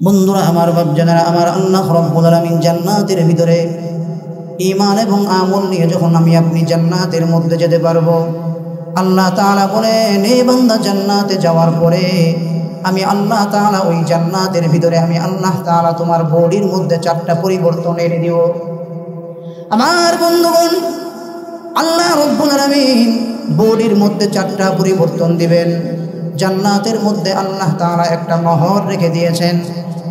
বন্ধুরা আমার, বাপজানেরা আমার, আল্লাহ রাব্বুল আলামিন জান্নাতের ভিতরে ঈমান এবং আমল নিয়ে যখন আমি আপনি জান্নাতের মধ্যে যেতে পারবো, আল্লাহ তাআলা বলেন এই বান্দা জান্নাতে যাওয়ার পরে আমি আল্লাহ তাআলা ওই জান্নাতের ভিতরে আমি আল্লাহ তাআলা তোমার বডির মধ্যে 4টা পরিবর্তন এনে দিব। আমার বন্ধুগণ, আল্লাহ রাব্বুল আলামিন বডির মধ্যে 4টা পরিবর্তন দিবেন। জান্নাতের মধ্যে আল্লাহ তাআলা একটা নহর রেখে দিয়েছেন।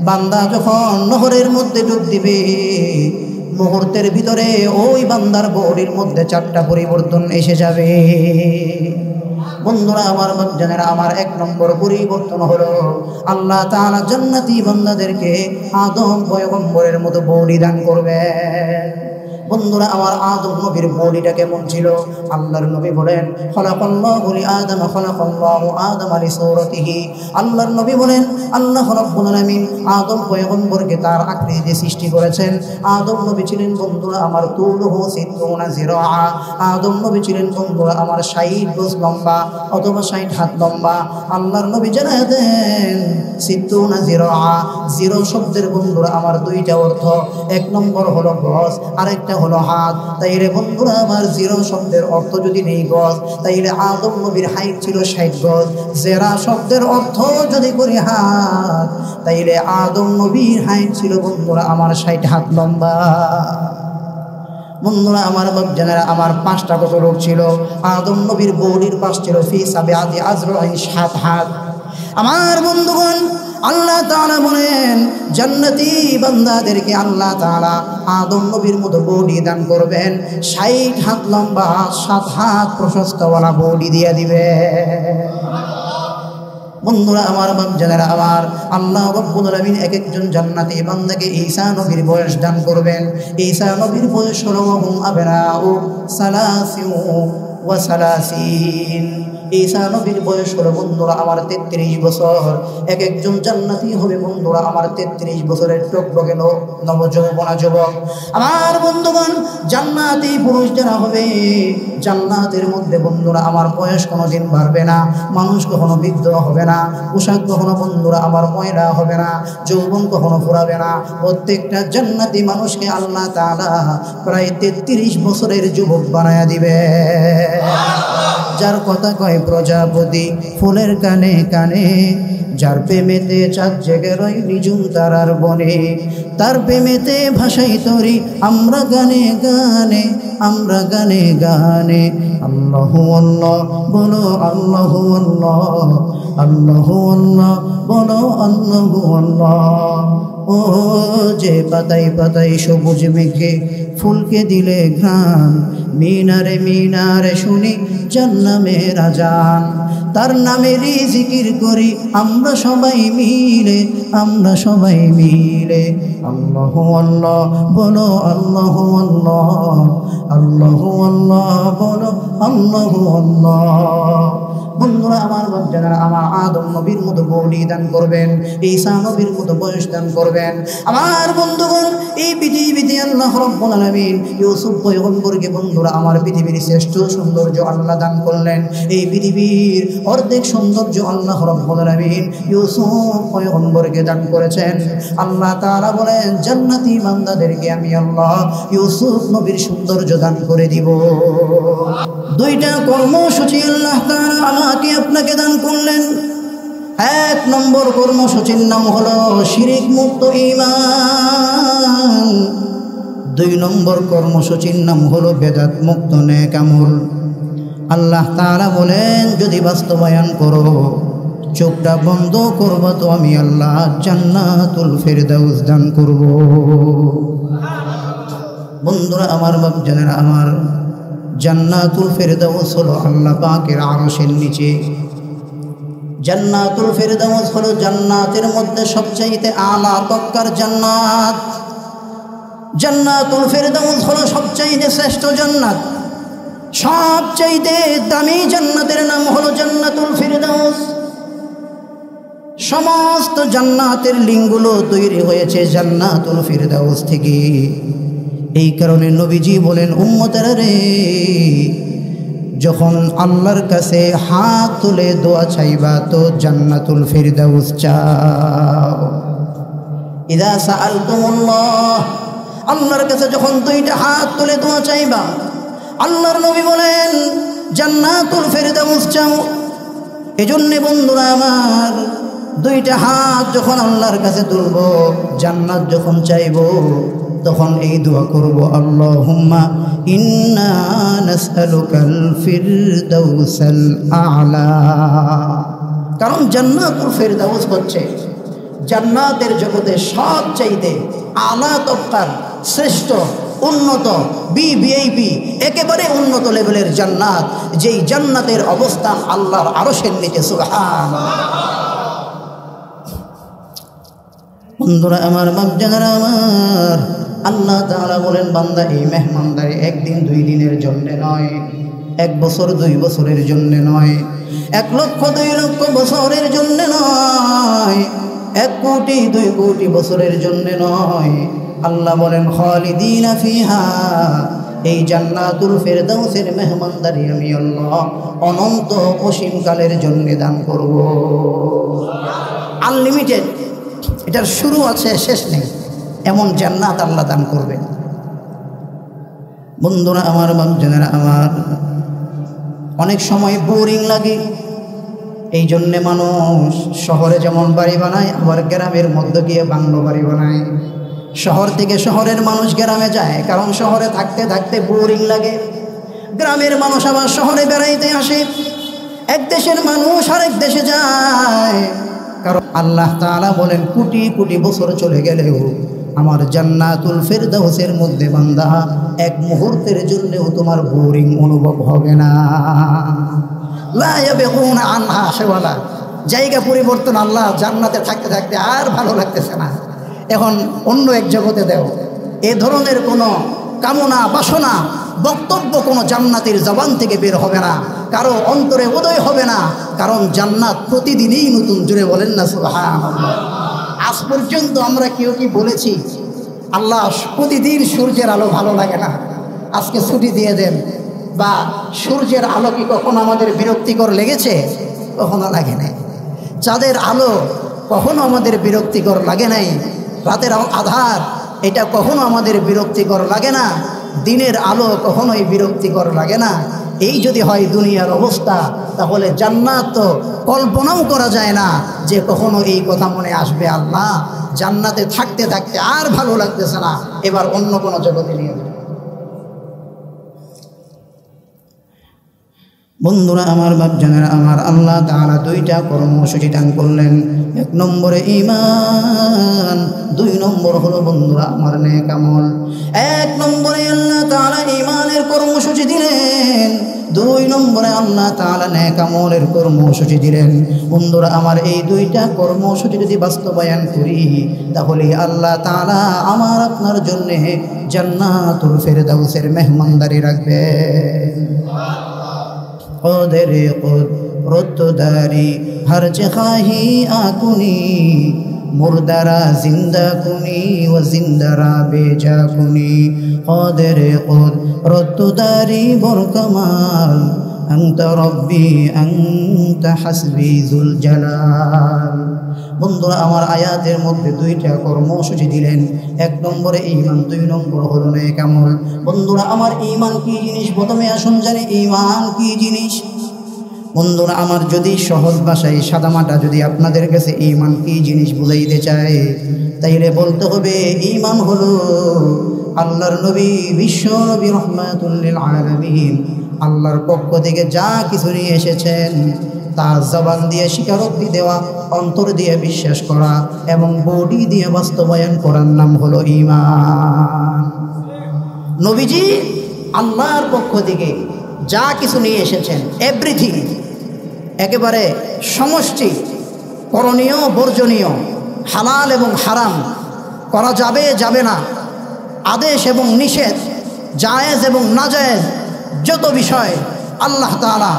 বান্দা যখন নহরের মধ্যে ডুব দিবে, মুহূর্তের ভিতরে ওই বান্দার বডির মধ্যে 4টা পরিবর্তন এসে যাবে। বন্ধুরা আমার, বাচ্চারা আমার, 1 নম্বর পরিবর্তন হলো আল্লাহ তাআলা জান্নাতি বান্দাদেরকে আদম পয়গম্বরের মতো বডি দান করবেন। বন্ধুরা আমার, আদম নবীর বডিটা কেমন ছিল? আল্লাহর নবী বলেন খলাকাল্লাহু লিআদম খলাকাল্লাহু আদম লিসূরাতিহি। আল্লাহর নবী বলেন আল্লাহ রাব্বুল আলামিন আদম পয়গম্বরকে তার আকৃতিতে সৃষ্টি করেছেন। আদম নবী ছিলেন বন্ধুরা আমার তুলুহু 60 জিরাআ। আদম নবী ছিলেন বন্ধুরা আমার 60 গজ লম্বা অথবা 60 হাত লম্বা। আল্লাহর নবী জানায় দেন 60 জিরাআ। জিরো শব্দের বন্ধুরা আমার 2টা অর্থ। 1 নম্বর হলো গজ, আরেকটা হলো হাত। তাইলে বন্ধুরা আমার জিরো শব্দের অর্থ যদি নেই গজ, তাইলে আদম নবীর হাইট ছিল 60 গজ। জেরা শব্দের অর্থ যদি করি হাত, তাইলে আদম নবীর হাইট ছিল বন্ধুরা আমার 60 হাত লম্বা। বন্ধুরা আমার, বাপজানেরা আমার, 5টা কত লোক ছিল? আদম নবীর বডির পাশ ছিল ফি সাবিআতি আযরাইন 7 হাত। আমার বন্ধুগণ, আল্লাহ তাআলা বলেন জান্নাতি বান্দাদেরকে আল্লাহ তাআলা আদম নবীর মতো বডি দান করবেন। 60 হাত লম্বা 7 হাত প্রশস্তওয়ালা বডি দিয়ে দিবে। বন্ধুরা আমার, বাপজানেরা আমার, আল্লাহ রাব্বুল আলামিন এক একজন জান্নাতি বান্দাকে ঈসা নবীর বয়স দান করবেন। ঈসা নবীর বয়স হলো আবনাউ সালাসিন ওয়া সালাসিন। ঈসা নবীর বয়স হলো বন্ধুরা আমার 33 বছর। এক একজন জান্নাতি হবে বন্ধুরা আমার 33 বছরের টকবকে নবযৌবনা যুবক। আমার বন্ধুগণ, জান্নাতি পুরুষ যারা হবে, জান্নাতের মধ্যে বন্ধুরা আমার বয়স কোনোদিন বাড়বে না, মানুষ কখনো বৃদ্ধ হবে না, পোশাক কখনো বন্ধুরা আমার ময়লা হবে না, যৌবন কখনো ফুরাবে না। প্রত্যেকটা জান্নাতি মানুষকে আল্লাহ তাআলা প্রায় 33 বছরের যুবক বানায়া দিবে। যার কথা কয় প্রজাপতি ফুলের কানে কানে, যার প্রেমেতে চাঁদ জেগে রয় নিঝুম তারার বনে, তার প্রেমেতে ভাষাই তরি আমরা গানে গানে, আমরা গানে গানে। আল্লাহু আল্লাহ বলো, আল্লাহু আল্লাহ, আল্লাহু আল্লাহ বলো, আল্লাহু আল্লাহ। ও যে পাতাই পাতাই সবুজ মেঘে ফুলকে দিলে ঘ্রাণ, মিনারে মিনারে শুনি জান্নাতের আজান, তার নামেরই জিকির করি আমরা সবাই মিলে, আমরা সবাই মিলে। আল্লাহু আল্লাহ বলো, আল্লাহু আল্লাহ, আল্লাহু আল্লাহ বলো, আল্লাহু আল্লাহ। বন্ধুরা আমার, বাচ্চারা আমার, আদম নবীর মতো বডি দান করবেন, ঈসা নবীর মতো বয়স দান করবেন। আমার বন্ধুগণ, এই পৃথিবীতে আল্লাহ রাব্বুল আলামিন ইউসুফ পয়গম্বরকে বন্ধুরা আমার পৃথিবীর শ্রেষ্ঠ সৌন্দর্য আল্লাহ দান করলেন। এই পৃথিবীর অর্ধেক সৌন্দর্য আল্লাহ রাব্বুল আলামিন ইউসুফ পয়গম্বরকে দান করেছেন। আল্লাহ তাআলা বলেন জান্নাতি বান্দাদেরকে আমি আল্লাহ ইউসুফ নবীর সৌন্দর্য দান করে দিব। 2টা কর্মসূচি আল্লাহ তাআলা আমাকে আপনাকে দান করলেন। 1 নম্বর কর্মসূচির নাম হলো শিরক মুক্ত ঈমান। 2 নম্বর কর্মসূচির নাম হলো বেদাত মুক্ত নেক আমল। আল্লাহ তাআলা বলেন যদি বাস্তবায়ন করো, চোখটা বন্ধ করবা, তো আমি আল্লাহ জান্নাতুল ফেরদাউস দান করব। বন্ধুরা আমার, বাপজানেরা আমার, জান্নাতুল ফেরদাউস হলো আল্লাহ পাকের আরশের নিচে। জান্নাতুল ফেরদাউস হলো জান্নাতের মধ্যে সবচাইতে আলা তক্কার জান্নাত। জান্নাতুল ফেরদাউস হলো সবচাইতে শ্রেষ্ঠ জান্নাত। সবচাইতে দামি জান্নাতের নাম হলো জান্নাতুল ফেরদাউস। সমস্ত জান্নাতের লিঙ্কগুলো তৈরি হয়েছে জান্নাতুল ফেরদাউস থেকে। এই কারণে নবীজি বলেন উম্মতেরা রে, যখন আল্লাহর কাছে হাত তুলে দোয়া চাইবা তো জান্নাতুল ফেরদাউস চাও। ইযা সাআলতুমুল্লাহ, আল্লাহর কাছে যখন দুইটা হাত তুলে দোয়া চাইবা, আল্লাহর নবী বলেন জান্নাতুল ফেরদাউস চাও। এজন্য বন্ধুরা আমার, দুইটা হাত যখন আল্লাহর কাছে তুলব, জান্নাত যখন চাইব, তখন এই দোয়া করব, আল্লাহুম্মা ইন্না নাসআলুকাল ফিরদাউসাল আ'লা। কারণ জান্নাতুল ফেরদাউস হচ্ছে জান্নাতের জগতে সবচাইতে আলা তবকার শ্রেষ্ঠ উন্নত ভিআইপি একেবারে উন্নত লেভেলের জান্নাত, যেই জান্নাতের অবস্থান আল্লাহর আরশের নিচে। সুবহানাল্লাহ। বন্ধুরা আমার, বাপজানেরা আমার, আল্লাহ তাআলা বলেন বান্দা এই মেহমানদারি একদিন দুই দিনের জন্য নয়, 1 বছর 2 বছরের জন্য নয়, 1 লক্ষ 2 লক্ষ বছরের জন্য নয়, 1 কোটি 2 কোটি বছরের জন্য নয়। আল্লাহ বলেন খালিদিনা ফিহা, এই জান্নাতুল ফেরদাউসের মেহমানদারি আমি আল্লাহ অনন্ত অসীমকালের জন্য দান করব। আনলিমিটেড, এটার শুরু আছে শেষ নেই, এমন জান্নাত আল্লাহ দান করবেন। বন্ধুরা আমার, বাপজানেরা আমার, অনেক সময় বোরিং লাগে, এই জন্যে মানুষ শহরে যেমন বাড়ি বানায়, আবার গ্রামের মধ্যে গিয়ে বাংলো বাড়ি বানায়। শহর থেকে শহরের মানুষ গ্রামে যায়, কারণ শহরে থাকতে থাকতে বোরিং লাগে। গ্রামের মানুষ আবার শহরে বেড়াইতে আসে। এক দেশের মানুষ আরেক দেশে যায়, কারণ আল্লাহ তাআলা বলেন কোটি কোটি বছর চলে গেলেও আমার জান্নাতুল ফেরদাউসের মধ্যে বান্দা 1 মুহূর্তের জন্যও তোমার বোরিং অনুভব হবে না। লা ইয়াবগুনা আনহা হিওয়ালা, জায়গা পরিবর্তন আল্লাহ জান্নাতে থাকতে থাকতে আর ভালো লাগতেছে না, এখন অন্য এক জগতে দেও। এ ধরনের কোনো কামনা বাসনা বক্তব্য কোনো জান্নাতের জবান থেকে বের হবে না, কারো অন্তরে উদয় হবে না, কারণ জান্নাত প্রতিদিনই নতুন। জুড়ে বলেন না সুবহানাল্লাহ। আজ পর্যন্ত আমরা কেউ কি বলেছি আল্লাহ প্রতিদিন সূর্যের আলো ভালো লাগে না, আজকে ছুটি দিয়ে দেন? বা সূর্যের আলো কি কখনো আমাদের বিরক্তিকর লেগেছে? কখনো লাগে নাই। চাঁদের আলো কখনো আমাদের বিরক্তিকর লাগে নাই। রাতের আধার এটা কখনো আমাদের বিরক্তিকর লাগে না। দিনের আলো কখনোই বিরক্তিকর লাগে না। এই যদি হয় দুনিয়ার অবস্থা, তাহলে জান্নাত তো কল্পনাও করা যায় না যে কখনো এই কথা মনে আসবে, আল্লাহ জান্নাতে থাকতে থাকতে আর ভালো লাগতেছে না, এবার অন্য কোনো জগতে নিয়ে যাবে। বন্ধুরা আমার, বাপজানেরা আমার, আল্লাহ তাআলা 2টা কর্মসূচি দান করলেন। 1 নম্বরে ঈমান, 2 নম্বর হলো বন্ধুরা আমার নেক আমল। 1 নম্বরে আল্লাহ তাআলা ঈমানের কর্মসূচি দিলেন, 2 নম্বরে আল্লাহ তাআলা নেক আমলের কর্মসূচি দিলেন। বন্ধুরা আমার, এই 2টা কর্মসূচি যদি বাস্তবায়ন করি, তাহলে আল্লাহ তাআলা আমার আপনার জন্য জান্নাতুল ফেরদাউসের মেহমানদারি রাখবেন। قدر قدرت داری ہر جگہی آکنی مردرا زندہ کنی و زندرا بیجا کنی قدر قدرت داری برکمال انت ربی انت حسبی ذل جلال। বন্ধুরা আমার, আয়াতের মধ্যে 2টা কর্মসূচি দিলেন। 1 নম্বরে ঈমান, 2 নম্বর হলো নেক আমল। বন্ধুরা আমার, ঈমান কি জিনিস প্রথমে আসুন জানি। ঈমান কি জিনিস? বন্ধুরা আমার, যদি সহজ ভাষায় সাদামাটা যদি আপনাদের কাছে ঈমান কি জিনিস বুঝাইতে চায়, তাইলে বলতে হবে ঈমান হলো আল্লাহর নবী বিশ্ব নবী রাহমাতুল লিল আলামিন আল্লাহর পক্ষ থেকে যা কিছু নিয়ে এসেছেন তা জবান দিয়ে স্বীকারোক্তি দেওয়া, অন্তর দিয়ে বিশ্বাস করা এবং বডি দিয়ে বাস্তবায়ন করার নাম হলো ঈমান। নবীজি আল্লাহর পক্ষ থেকে যা কিছু নিয়ে এসেছেন, এভরিথিং, একেবারে সমষ্টি, করণীয় বর্জনীয়, হালাল এবং হারাম, করা যাবে যাবে না, আদেশ এবং নিষেধ, জায়েজ এবং নাজায়েজ, যত বিষয় আল্লাহ তাআলা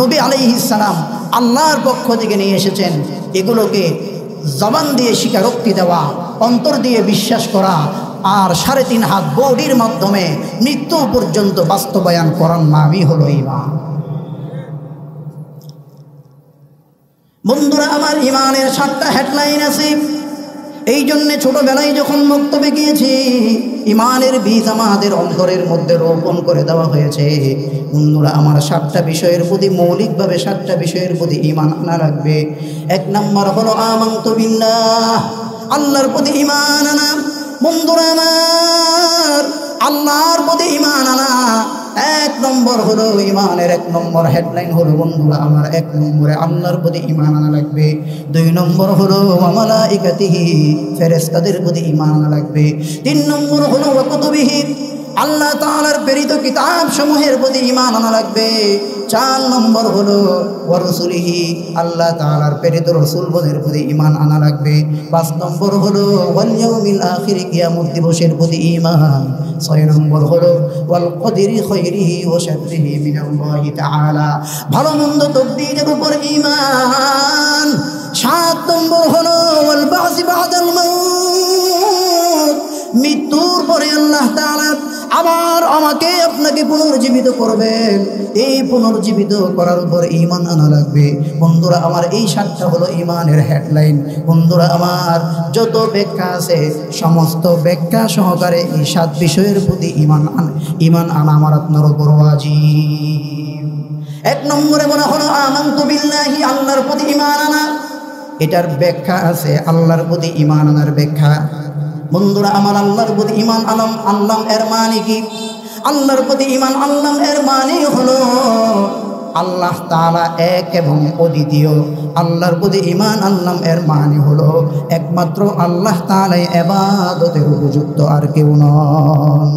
নবী আলাইহিস সালাম আল্লাহর পক্ষ থেকে নিয়ে এসেছেন, এগুলোকে জবান দিয়ে স্বীকারোক্তি দেওয়া, অন্তর দিয়ে বিশ্বাস করা আর 3.5 হাত বডির মাধ্যমে মৃত্যু পর্যন্ত বাস্তবায়ন করার নামই হলো ঈমান। বন্ধুরা আমার, ঈমানের 7টা হেডলাইন আছে। এই জন্যে ছোটবেলায় যখন বক্তব্যে গিয়েছি ইমানের বীজ আমাদের অন্তরের মধ্যে রোপণ করে দেওয়া হয়েছে। বন্ধুরা আমার 7টা বিষয়ের প্রতি মৌলিকভাবে 7টা বিষয়ের প্রতি ঈমান আনা লাগবে। 1 নম্বর হলো আমানতু বিল্লাহ, আল্লাহর প্রতি ঈমান আনা। বন্ধুরা আমার আল্লাহর প্রতি ঈমান আনা 1 নম্বর হলো ঈমানের 1 নম্বর হেডলাইন হলো বন্ধুরা আমার 1 নম্বরে আল্লাহর প্রতি ঈমান আনা লাগবে। 2 নম্বর হলো ওয়া মালাইকাতিহি, ফেরেশতাদের প্রতি ঈমান আনা লাগবে। 3 নম্বর হলো ওয়া কুতুবিহি, আল্লাহ তাআলার প্রেরিত কিতাব সমূহের প্রতি ঈমান আনা লাগবে। 4 নম্বর হলো ওয়া রাসূলিহি, আল্লাহ তাআলার প্রেরিত রাসূলগণের প্রতি ঈমান আনা লাগবে। 5 নম্বর হলো ওয়াল ইয়াউমিল আখির, কিয়ামত দিবসের প্রতি ঈমান। 6 নম্বর হলো ওয়াল কদরি খায়রিহি ওয়া শাররিহি মিনাল্লাহি তাআলা, ভালো মন্দ তকদীরের উপর ঈমান। 7 নম্বর হলো ওয়াল বা'সি বা'দাল মাউত, মৃত্যুর পরে আল্লাহ তাআলা আবার আমাকে আপনাকে পুনর্জীবিত করবেন। এই পুনর্জীবিত করার উপর ঈমান আনা লাগবে। বন্ধুরা আমার এই 7টা হলো ঈমানের হেডলাইন। বন্ধুরা আমার যত ব্যাখ্যা আছে সমস্ত ব্যাখ্যা সহকারে এই 7 বিষয়ের প্রতি ঈমান আনা আমার আপনার উপর ওয়াজিব। 1 নম্বরে বলা হলো আমানতু বিল্লাহি, আল্লাহর প্রতি ঈমান আনা। এটার ব্যাখ্যা আছে, আল্লাহর প্রতি ঈমান আনার ব্যাখ্যা। বন্ধুরা আমার আল্লাহর প্রতি ঈমান আনলাম এর মানে কি? আল্লাহর প্রতি ঈমান আনলাম এর মানে হলো আল্লাহ তাআলা এক এবং অদ্বিতীয়। আল্লাহর প্রতি ঈমান আনলাম এর মানে হলো একমাত্র আল্লাহ তাআলাই ইবাদতের উপযুক্ত, আর কেউ নন।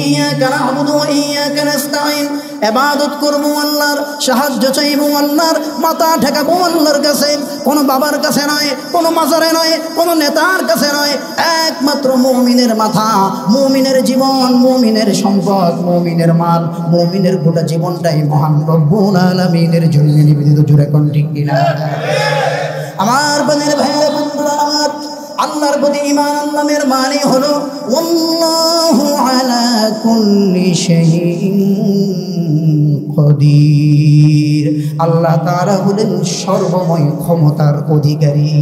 ইয়াকা না'বুদু ওয়া ইয়াকা নাস্তাঈন, ইবাদত করব আল্লাহর, সাহায্য চাইব আল্লাহর, মাথা ঠেকাবো আল্লাহর কাছে, কোনো বাবার কাছে নয়, কোনো মাজারে নয়, কোনো নেতার কাছে নয়। একমাত্র মুমিনের মাথা, মুমিনের জীবন, মুমিনের সম্পদ, মুমিনের মাল, মুমিনের গোটা জীবনটাই মহান রব্বুল আলামিনের জন্য নিবেদিত। জোরে কোন ঠিক কিনা? আমার বোনের ভাইরা বন্ধুরা আমার আল্লাহর প্রতি ঈমান আনলামের মানে হলো আল্লাহু আলা কুল্লি শাইইন কদির, আল্লাহ তাআলা হলেন সর্বময় ক্ষমতার অধিকারী।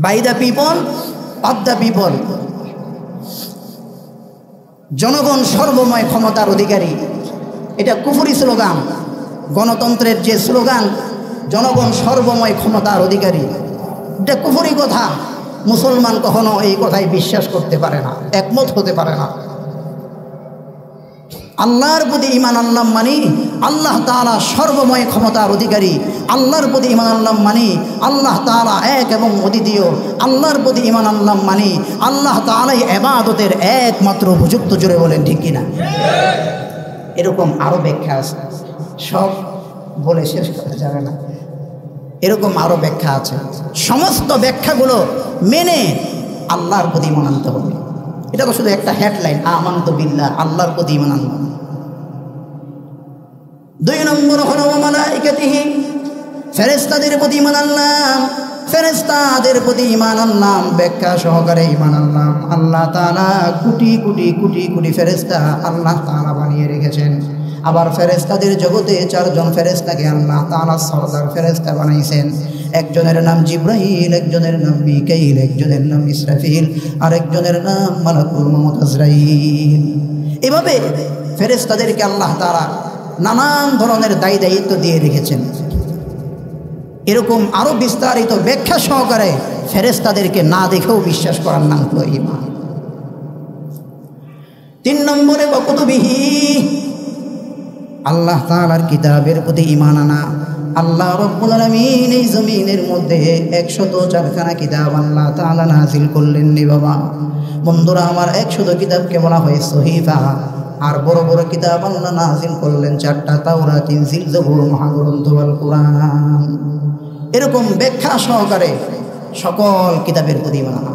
By the people, of the people, জনগণ সর্বময় ক্ষমতার অধিকারী। এটা কুফরি স্লোগান, গণতন্ত্রের যে স্লোগান জনগণ সর্বময় ক্ষমতার অধিকারী, এটা কুফরি কথা। মুসলমান কখনো এই কথায় বিশ্বাস করতে পারে না, একমত হতে পারে না। আল্লাহর প্রতি ঈমান আনলাম মানে আল্লাহ তাআলা সর্বময় ক্ষমতার অধিকারী। আল্লাহর প্রতি ঈমান আনলাম মানে আল্লাহ তাআলা এক এবং অদ্বিতীয়। আল্লাহর প্রতি ঈমান আনলাম মানে আল্লাহ তাআলাই ইবাদতের একমাত্র উপযুক্ত। জোরে বলেন ঠিক কিনা? এরকম আরো ব্যাখ্যা আছে, সব বলে শেষ করা যাবে না। এরকম আরো ব্যাখ্যা আছে, সমস্ত ব্যাখ্যাগুলো মেনে আল্লাহর প্রতি ঈমান আনতে হবে। এটা তো শুধু একটা হেডলাইন, আমানতু বিল্লাহ, আল্লাহর প্রতি ঈমান আনলাম। 2 নম্বর হলো ওয়া মালাইকাতিহি, ফেরেশতাদের প্রতি ঈমান আনলাম। ফেরেশতাদের প্রতি ঈমান আনলাম, ব্যাখ্যা সহকারে ঈমান আনলাম। আল্লাহ তাআলা কোটি কোটি কোটি কোটি ফেরেশতা আল্লাহ তাআলা বানিয়ে রেখেছেন। আবার ফেরেশতাদের জগতে 4 জন ফেরেশতাকে আল্লাহ তাআলা সরদার ফেরেশতা বানাইছেন। একজনের নাম জিব্রাইল, একজনের নাম মিকাইল, একজনের নাম ইসরাফিল, আর একজনের নাম মালাকুল মউত আজরাইল। এভাবে ফেরেশতাদেরকে আল্লাহ তাআলা নানান ধরনের দায়িত্ব দিয়ে রেখেছেন। এরকম আরো বিস্তারিত ব্যাখ্যা সহকারে ফেরেশতাদেরকে না দেখেও বিশ্বাস করার নাম হলো ঈমান। 3 নম্বরে ওয়া কুতুবিহি, আল্লাহ তাআলার কিতাবের প্রতি ঈমান আনা। আল্লাহ রাব্বুল আলামিন এই জমিনের মধ্যে 104খানা কিতাব আল্লাহ তাআলা নাযিল করলেন নি বাবা। বন্ধুরা আমার 100 কিতাবকে বলা হয় সহিফা, আর বড় বড় কিতাব আল্লাহ নাযিল করলেন 4টা, তাওরাত, ইনজিল, জবুর, মহাগ্রন্থ আল কোরআন। এরকম ব্যাখ্যা সহকারে সকল কিতাবের প্রতি ঈমান আনা।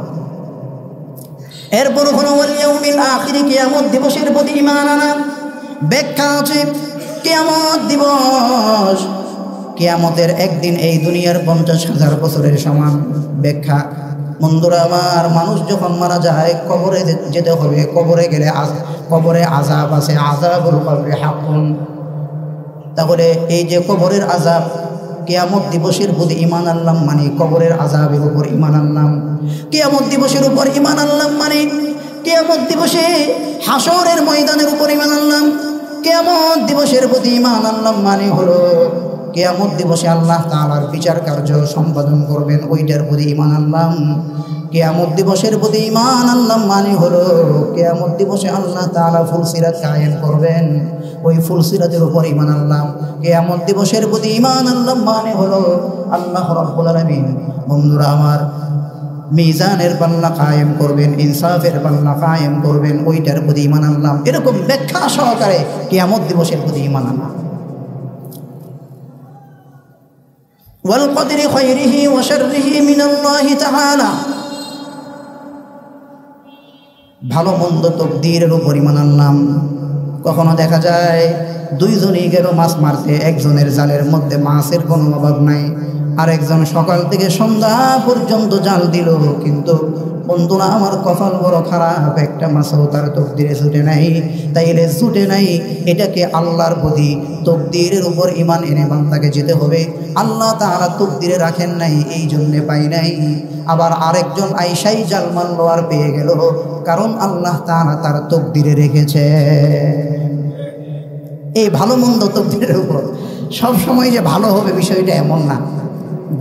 এরপর হলো ওয়াল ইয়াউমিল আখির, কিয়ামত দিবসের প্রতি ঈমান আনা। ব্যাখ্যা আছে কিয়ামত দিবস, কিয়ামতের একদিন এই দুনিয়ার 50,000 বছরের সমান। ব্যাখ্যা বন্ধুরা আমার মানুষ যখন মারা যায় কবরে যেতে হবে, কবরে গেলে কবরে আযাব আছে, আযাবুল কবরি হাকুন। তাহলে এই যে কবরের আযাব কিয়ামত দিবসের প্রতি ঈমান আনলাম মানে কবরের আযাবের উপর ঈমান আনলাম। কিয়ামত দিবসের উপর ঈমান আনলাম মানে কিয়ামত দিবসে হাসরের ময়দানের উপর ঈমান আনলাম। কিয়ামত দিবসের প্রতি ঈমান আনলাম মানে হলো কিয়ামত দিবসে আল্লাহ তাআলার বিচার কার্য সম্পাদন করবেন, ওইটার প্রতি ঈমান আনলাম। কিয়ামত দিবসের প্রতি ঈমান আনলাম মানে হলো কিয়ামত দিবসে আল্লাহ তাআলা ফুলসিরাত কায়েম করবেন, ওই ফুলসিরাতের উপর ঈমান আনলাম। কিয়ামত দিবসের প্রতি ঈমান আনলাম মানে হলো আল্লাহ রাব্বুল আলামিন বন্ধুরা আমার মিজানের পাল্লা কায়েম করবেন, ইনসাফের পাল্লা কায়েম করবেন, ওইটার প্রতি ঈমান আনলাম। এরকম ব্যাখ্যা সহকারে কিয়ামত দিবসের প্রতি ঈমান আনলাম। ওয়াল কদরি খায়রিহি ওয়া শাররিহি মিনাল্লাহি তাআলা, ভালো মন্দ তকদীরের উপর ঈমান আনলাম। কখনো দেখা যায় দুইজনই গেল মাছ মারতে, একজনের জালের মধ্যে মাছের কোনো অভাব নাই, আর একজন সকাল থেকে সন্ধ্যা পর্যন্ত জাল দিল, কিন্তু বন্ধুরা আমার কপাল বড় খারাপ, একটা মাছও তার তকদিরে ছুটে নাই। তাইলে ছুটে নাই, এটাকে আল্লাহর প্রতি তকদিরের উপর ঈমান এনে বান্দাকে যেতে হবে। আল্লাহ তাআলা তকদিরে রাখেন নাই, এই জন্যে পাই নাই। আবার আরেকজন আইসাই জাল মারল আর পেয়ে গেল, কারণ আল্লাহ তাআলা তার তকদিরে রেখেছে। এই ভালো মন্দ তকদিরের উপর সব সময় যে ভালো হবে বিষয়টা এমন না।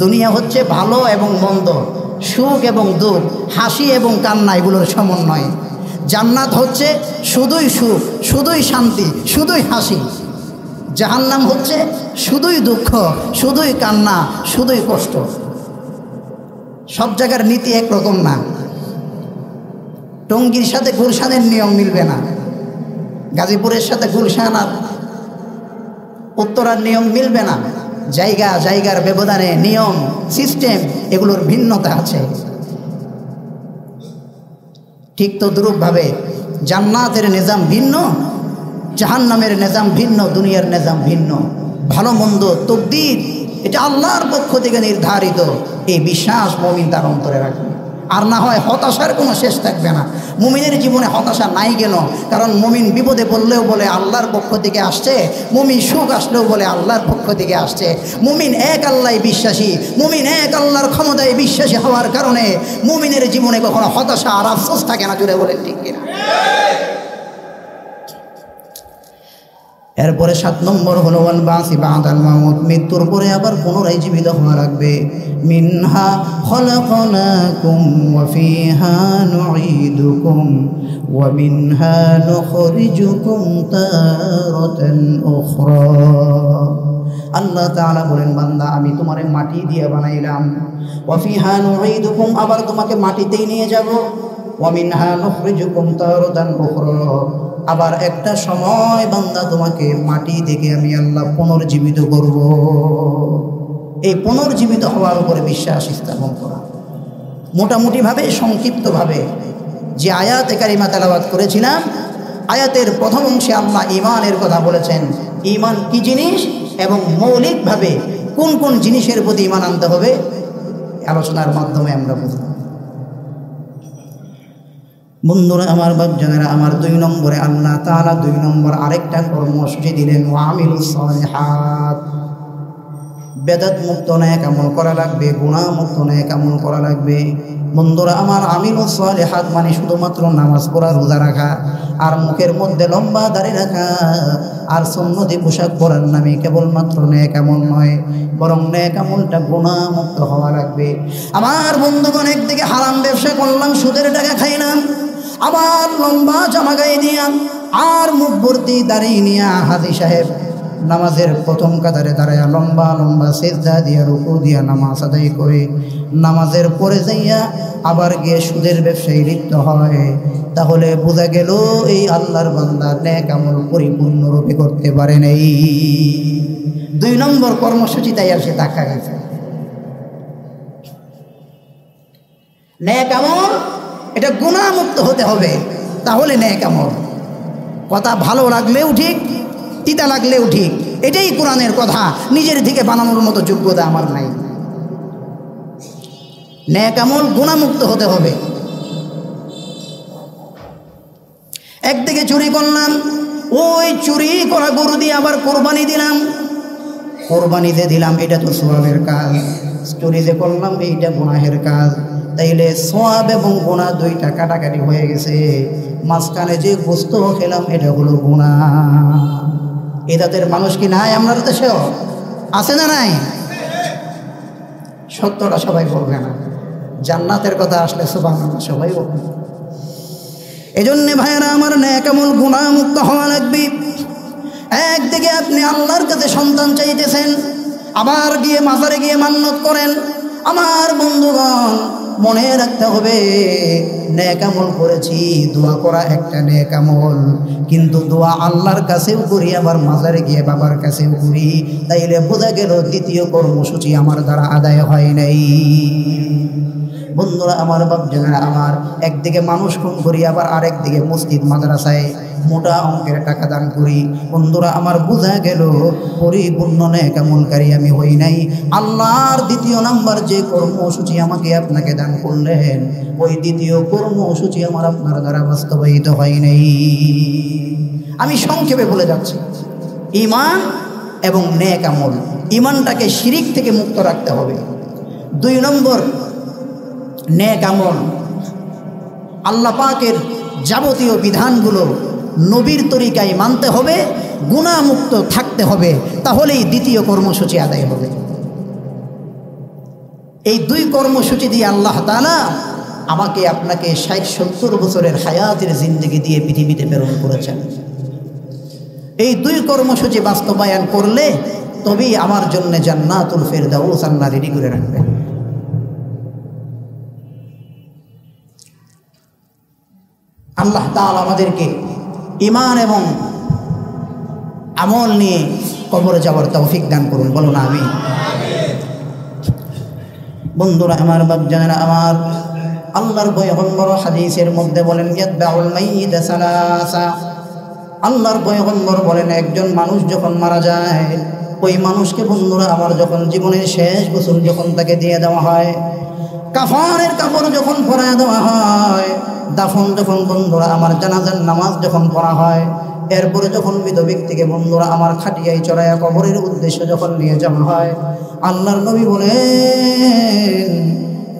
দুনিয়া হচ্ছে ভালো এবং মন্দ, সুখ এবং দুঃখ, হাসি এবং কান্না, এগুলোর সমন্বয়। জান্নাত হচ্ছে শুধুই সুখ, শুধুই শান্তি, শুধুই হাসি। জাহান্নাম হচ্ছে শুধুই দুঃখ, শুধুই কান্না, শুধুই কষ্ট। সব জায়গার নীতি একরকম না। টঙ্গীর সাথে গুলশানের নিয়ম মিলবে না, গাজীপুরের সাথে গুলশান আর উত্তরার নিয়ম মিলবে না। জায়গার ব্যবধানে নিয়ম সিস্টেম এগুলোর ভিন্নতা আছে। ঠিক তদ্রূপভাবে জান্নাতের নিজাম ভিন্ন, জাহান্নামের নিজাম ভিন্ন, দুনিয়ার নিজাম ভিন্ন। ভালো মন্দ তকদীর এটা আল্লাহর পক্ষ থেকে নির্ধারিত, এই বিশ্বাস মুমিন তার অন্তরে রাখবে। আর না হয় হতাশার কোনো শেষ থাকবে না। মুমিনের জীবনে হতাশা নাই কেন? কারণ মুমিন বিপদে পড়লেও বলে আল্লাহর পক্ষ থেকে আসছে, মুমিন সুখ আসলেও বলে আল্লাহর পক্ষ থেকে আসছে। মুমিন এক আল্লাহয় বিশ্বাসী, মুমিন এক আল্লাহর ক্ষমতায় বিশ্বাসী হওয়ার কারণে মুমিনের জীবনে কখনো হতাশা আর আফসোস থাকে না। জুড়ে বলেন ঠিক কিনা? এরপরে 7 নম্বর হলো ওয়াল বাসি বাদাল মাউত, মৃত্যুর পরে আবার পুনরায় জীবিত হওয়া লাগবে। মিনহা খলাকনাকুম ওয়া ফিহা নুঈদুকুম ওয়া মিনহা নুখরিজুকুম তারাতান উখরা। আল্লাহ তাআলা বলেন, বান্দা আমি তোমারে মাটি দিয়ে বানাইলাম, ওয়া ফিহা নুঈদুকুম, আবার তোমাকে মাটিতেই নিয়ে যাব, ওয়া মিনহা নুখরিজুকুম তারাতান উখরা, আবার একটা সময় বান্দা তোমাকে মাটি থেকে আমি আল্লাহ পুনর্জীবিত করব। এই পুনর্জীবিত হওয়ার উপরে বিশ্বাস স্থাপন করা। মোটামুটিভাবে সংক্ষিপ্তভাবে যে আয়াতে কারিমা তেলাওয়াত করেছিলাম, আয়াতের প্রথম অংশে আল্লাহ ঈমানের কথা বলেছেন। ঈমান কি জিনিস এবং মৌলিকভাবে কোন কোন জিনিসের প্রতি ঈমান আনতে হবে আলোচনার মাধ্যমে আমরা বুঝলাম। বন্ধুরা আমার, বাপজানেরা আমার, 2 নম্বরে আল্লাহ তাআলা 2 নম্বর আরেকটা কর্মসূচি দিলেন, ওয়ামিলুস সালিহাত। বেদাত মুক্ত নেক আমল করা লাগবে, গুনাহ মুক্ত নেক আমল করা লাগবে। বন্ধুরা আমার, আমিলুস সালিহাত মানে শুধুমাত্র নামাজ পড়া, রোজা রাখা আর মুখের মধ্যে লম্বা দাড়ি রাখা আর সুন্নতি পোশাক পরার নামে কেবলমাত্র নেক আমল নয়, বরং নেক আমলটা গুনাহ মুক্ত হওয়া লাগবে। আমার বন্ধুগণ, একদিকে হারাম ব্যবসা করলাম, সুদের টাকা খাইলাম, আবার লম্বা জামা গায়ে নিয়া আর মুখ ভর্তি দাঁড়িয়ে নিয়া হাজী সাহেব নামাজের প্রথম কাতারে দাঁড়ায়া লম্বা লম্বা সিজদা দিয়া রুকু দিয়া নামাজ আদায় করে নামাজের পরে যাইয়া আবার গিয়ে সুদের ব্যবসায় লিপ্ত হয়, তাহলে বোঝা গেল এই আল্লাহর বান্দা নেক আমল পরিপূর্ণরূপে করতে পারে নাই। 2 নম্বর কর্মসূচি তাই আর সে ধাক্কা গেছে। নেক আমল এটা গুনাহমুক্ত হতে হবে, তাহলে নেক আমল। কথা ভালো লাগলেও ঠিক, তিতা লাগলেও ঠিক, এটাই কোরআনের কথা। নিজের থেকে বানানোর মতো যোগ্যতা আমার নাই। নেক আমল গুনাহমুক্ত হতে হবে। একদিকে চুরি করলাম, ওই চুরি করা গরু দিয়ে আবার কোরবানি দিলাম, কোরবানিতে দিলাম এটা তো সওয়াবের কাজ, চুরিতে করলাম এইটা গুনাহের কাজ। তাইলে সওয়াব এবং গুনাহ দুইটা কাটাকাটি হয়ে গেছে। মাঝখানে যে গোস্ত খেলাম এটা হলো গুনাহ। এ জাতের মানুষ কি নাই আপনার দেশেও? আছে না নাই? সত্যটা সবাই বলবে না, জান্নাতের কথা আসলে সুবহানাল্লাহ সবাই বলবে। এজন্য ভাইয়েরা আমার, নেক আমল গুনাহ মুক্ত হওয়া লাগবে। একদিকে আপনি আল্লাহর কাছে সন্তান চাইতেছেন, আবার গিয়ে মাজারে গিয়ে মান্নত করেন। আমার বন্ধুগণ, মনে রাখতে হবে নেক আমল করেছি, দোয়া করা একটা নেক আমল, কিন্তু দোয়া আল্লাহর কাছেও করি, আবার মাজারে গিয়ে বাবার কাছেও করি। তাইলে বোঝা গেল দ্বিতীয় কর্মসূচি আমার দ্বারা আদায় হয় নাই। বন্ধুরা আমার, বাপজানেরা আমার, একদিকে মানুষ খুন করি, আবার আরেকদিকে মসজিদ মাদ্রাসায় মোটা অঙ্কের টাকা দান করি। বন্ধুরা আমার, বোঝা গেল পরিপূর্ণ নেক আমলকারী আমি হই নাই। আল্লাহর দ্বিতীয় নাম্বার যে কর্মসূচি আমাকে আপনাকে দান করলেন, ওই দ্বিতীয় কর্মসূচি আমার আপনার দ্বারা বাস্তবায়িত হয় নাই। আমি সংক্ষেপে বলে যাচ্ছি, ঈমান এবং নেক আমল। ঈমানটাকে শিরিক থেকে মুক্ত রাখতে হবে। 2 নম্বর, নেক আমল, আল্লাহ পাকের যাবতীয় বিধানগুলো নবীর তরিকায় মানতে হবে, গুনাহমুক্ত থাকতে হবে, তাহলেই দ্বিতীয় কর্মসূচি আদায় হবে। এই 2 কর্মসূচি দিয়ে আল্লাহ তাআলা আমাকে আপনাকে 60-70 বছরের হায়াতের জিন্দেগি দিয়ে পৃথিবীতে প্রেরণ করেছেন। এই 2 কর্মসূচি বাস্তবায়ন করলে তবেই আমার জন্য জান্নাতুল ফেরদাউস আল্লাহ রেডি করে রাখবেন। আল্লাহ তাআলা আমাদেরকে ঈমান এবং আমল নিয়ে কবরে যাওয়ার তৌফিক দান করুন, বলুন আমিন। বন্ধুরা আমার, বাপজানেরা আমার, আল্লাহর পয়গম্বর হাদিসের মধ্যে বলেন, ইয়াতবাউল মাইয়িত সালাসা। আল্লাহর পয়গম্বর বলেন, একজন মানুষ যখন মারা যায়, ওই মানুষকে বন্ধুরা আমার যখন জীবনের শেষ গোসল যখন তাকে দিয়ে দেওয়া হয়, কাফনের কাপড় যখন পরায় দেওয়া হয়, দাফন যখন বন্ধুরা আমার জানাজার নামাজ যখন পড়া হয়, এরপরে যখন মৃত ব্যক্তিকে বন্ধুরা আমার খাটিয়ায় চড়াইয়া কবরের উদ্দেশ্যে যখন নিয়ে যাওয়া হয়, আল্লাহর নবী বলেন,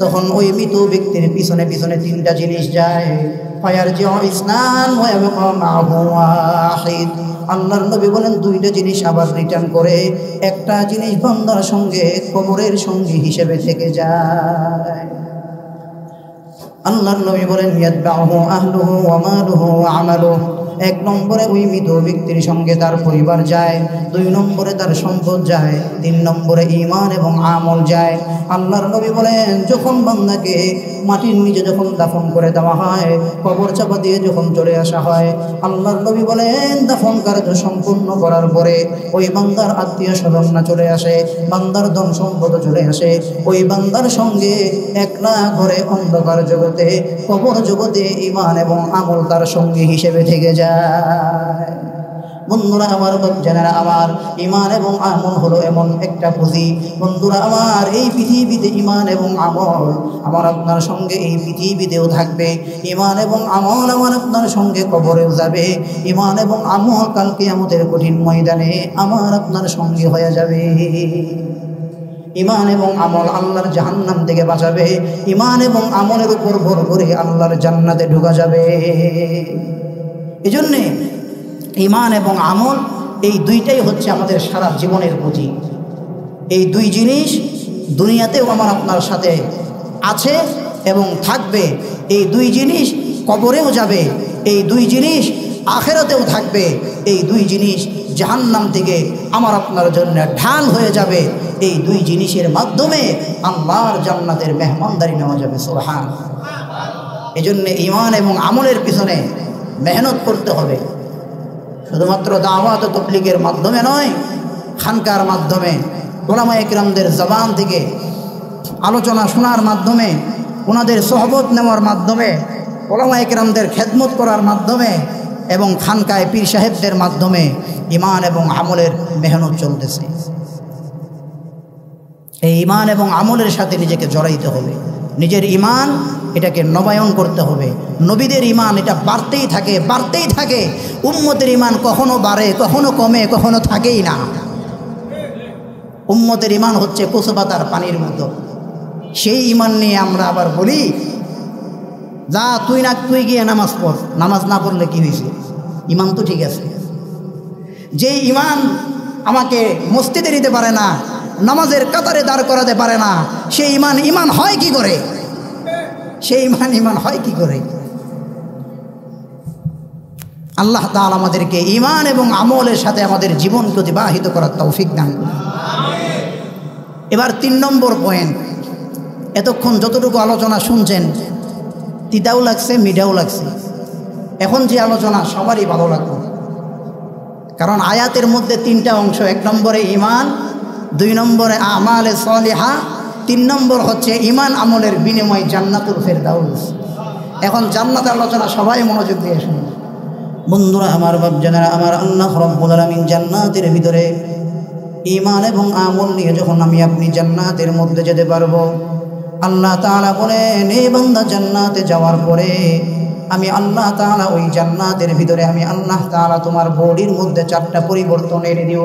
তখন ওই মৃত ব্যক্তির পিছনে পিছনে 3টা জিনিস যায়। ফায়ার জিউ ইসনান ওয়া ইয়াবকা মাহু ওয়াহিদ। আল্লাহর নবী বলেন 2টা জিনিস আবার রিটার্ন করে, একটা জিনিস বান্দার সঙ্গে কবরের সঙ্গী হিসেবে থেকে যায়। আল্লাহর নবী বলেন, ইয়াতবাহু আহলুহু ওয়া মালুহু ওয়া আমালুহু। 1 নম্বরে ওই মৃত ব্যক্তির সঙ্গে তার পরিবার যায়, 2 নম্বরে তার সম্পদ যায়, 3 নম্বরে ঈমান এবং আমল যায়। আল্লাহর নবী বলেন, যখন বান্দাকে মাটির নিচে যখন দাফন করে দেওয়া হয়, কবর চাপা দিয়ে যখন চলে আসা হয়, আল্লাহর নবী বলেন, দাফন কার্য সম্পূর্ণ করার পরে ওই বান্দার আত্মীয় স্বজনরা চলে আসে, বান্দার ধন সম্পদ চলে আসে, ওই বান্দার সঙ্গে একলা ঘরে অন্ধকার জগতে, কবর জগতে ঈমান এবং আমল তার সঙ্গী হিসেবে থেকে যায়। বন্ধুরা আমার, বাপজানেরা আমার, ঈমান এবং আমল হলো এমন একটা পুঁজি। বন্ধুরা আমার, এই পৃথিবীতে ঈমান এবং আমল আমার আপনার সঙ্গে এই পৃথিবীতেও থাকবে। ঈমান এবং আমল আমার আপনার সঙ্গে কবরেও যাবে। ঈমান এবং আমল কাল কিয়ামতের কঠিন ময়দানে আমার আপনার সঙ্গে হয়ে যাবে। ঈমান এবং আমল আল্লাহর জাহান্নাম থেকে বাঁচাবে। ঈমান এবং আমলের উপর ভর করে আল্লাহর জান্নাতে ঢোকা যাবে। এজন্যে ঈমান এবং আমল এই 2টাই হচ্ছে আমাদের সারা জীবনের পুঁজি। এই 2 জিনিস দুনিয়াতেও আমার আপনার সাথে আছে এবং থাকবে। এই 2 জিনিস কবরেও যাবে, এই 2 জিনিস আখিরাতেও থাকবে। এই 2 জিনিস জাহান্নাম থেকে আমার আপনার জন্য ঢাল হয়ে যাবে। এই 2 জিনিসের মাধ্যমে আল্লাহর জান্নাতের মেহমানদারি নেওয়া যাবে। সুবহানাল্লাহ। এজন্য ঈমান এবং আমলের পিছনে মেহনত করতে হবে। শুধুমাত্র দাওয়াত ও তাবলীগের মাধ্যমে নয়, খানকার মাধ্যমে, উলামায়ে কেরামদের জবান থেকে আলোচনা শোনার মাধ্যমে, ওনাদের সোহবত নেওয়ার মাধ্যমে, উলামায়ে কেরামদের খেদমত করার মাধ্যমে এবং খানকায় পীর সাহেবদের মাধ্যমে ঈমান এবং আমলের মেহনত চলতেছে। এই ঈমান এবং আমলের সাথে নিজেকে জড়াইতে হবে। নিজের ঈমান এটাকে নবায়ন করতে হবে। নবীদের ঈমান এটা বাড়তেই থাকে, বাড়তেই থাকে। উম্মতের ঈমান কখনো বাড়ে, কখনো কমে, কখনো থাকেই না। উম্মতের ইমান হচ্ছে কচু পাতার পানির মতো। সেই ইমান নিয়ে আমরা আবার বলি, যা তুই গিয়ে নামাজ পড়। নামাজ না পড়লে কি হয়েছে? ইমান তো ঠিক আছে। যে ইমান আমাকে মসজিদে দিতে পারে না, নামাজের কাতারে দাঁড় করাতে পারে না, সেই ইমান হয় কি করে? সেই ইমান হয় কি করে? আল্লাহ তাআলা আমাদেরকে ইমান এবং আমলের সাথে আমাদের জীবনকে অতিবাহিত করার তৌফিক দান করুন। এবার 3 নম্বর পয়েন্ট। এতক্ষণ যতটুকু আলোচনা শুনছেন, তিতাও লাগছে, মিঠাও লাগছে। এখন যে আলোচনা সবারই ভালো লাগবে, কারণ আয়াতের মধ্যে 3টা অংশ। 1 নম্বরে ইমান, 2 নম্বরে আমালে সলিহা, 3 নম্বর হচ্ছে ইমান আমলের বিনিময় জান্নাতুল ফেরদাউস। এখন জান্নাতের আলোচনা সবাই মনোযোগ দিয়ে শুনুন। বন্ধুরা আমার, বাপজানেরা আমার, আল্লাহ রাব্বুল আলামিন জান্নাতের ভিতরে ইমান এবং আমল নিয়ে যখন আমি আপনি জান্নাতের মধ্যে যেতে পারবো, আল্লাহ তাআলা বলেন, এই বান্দা জান্নাতে যাওয়ার পরে আমি আল্লাহ তাআলা ওই জান্নাতের ভিতরে আমি আল্লাহ তাআলা তোমার বডির মধ্যে 4টা পরিবর্তন এনে দিব।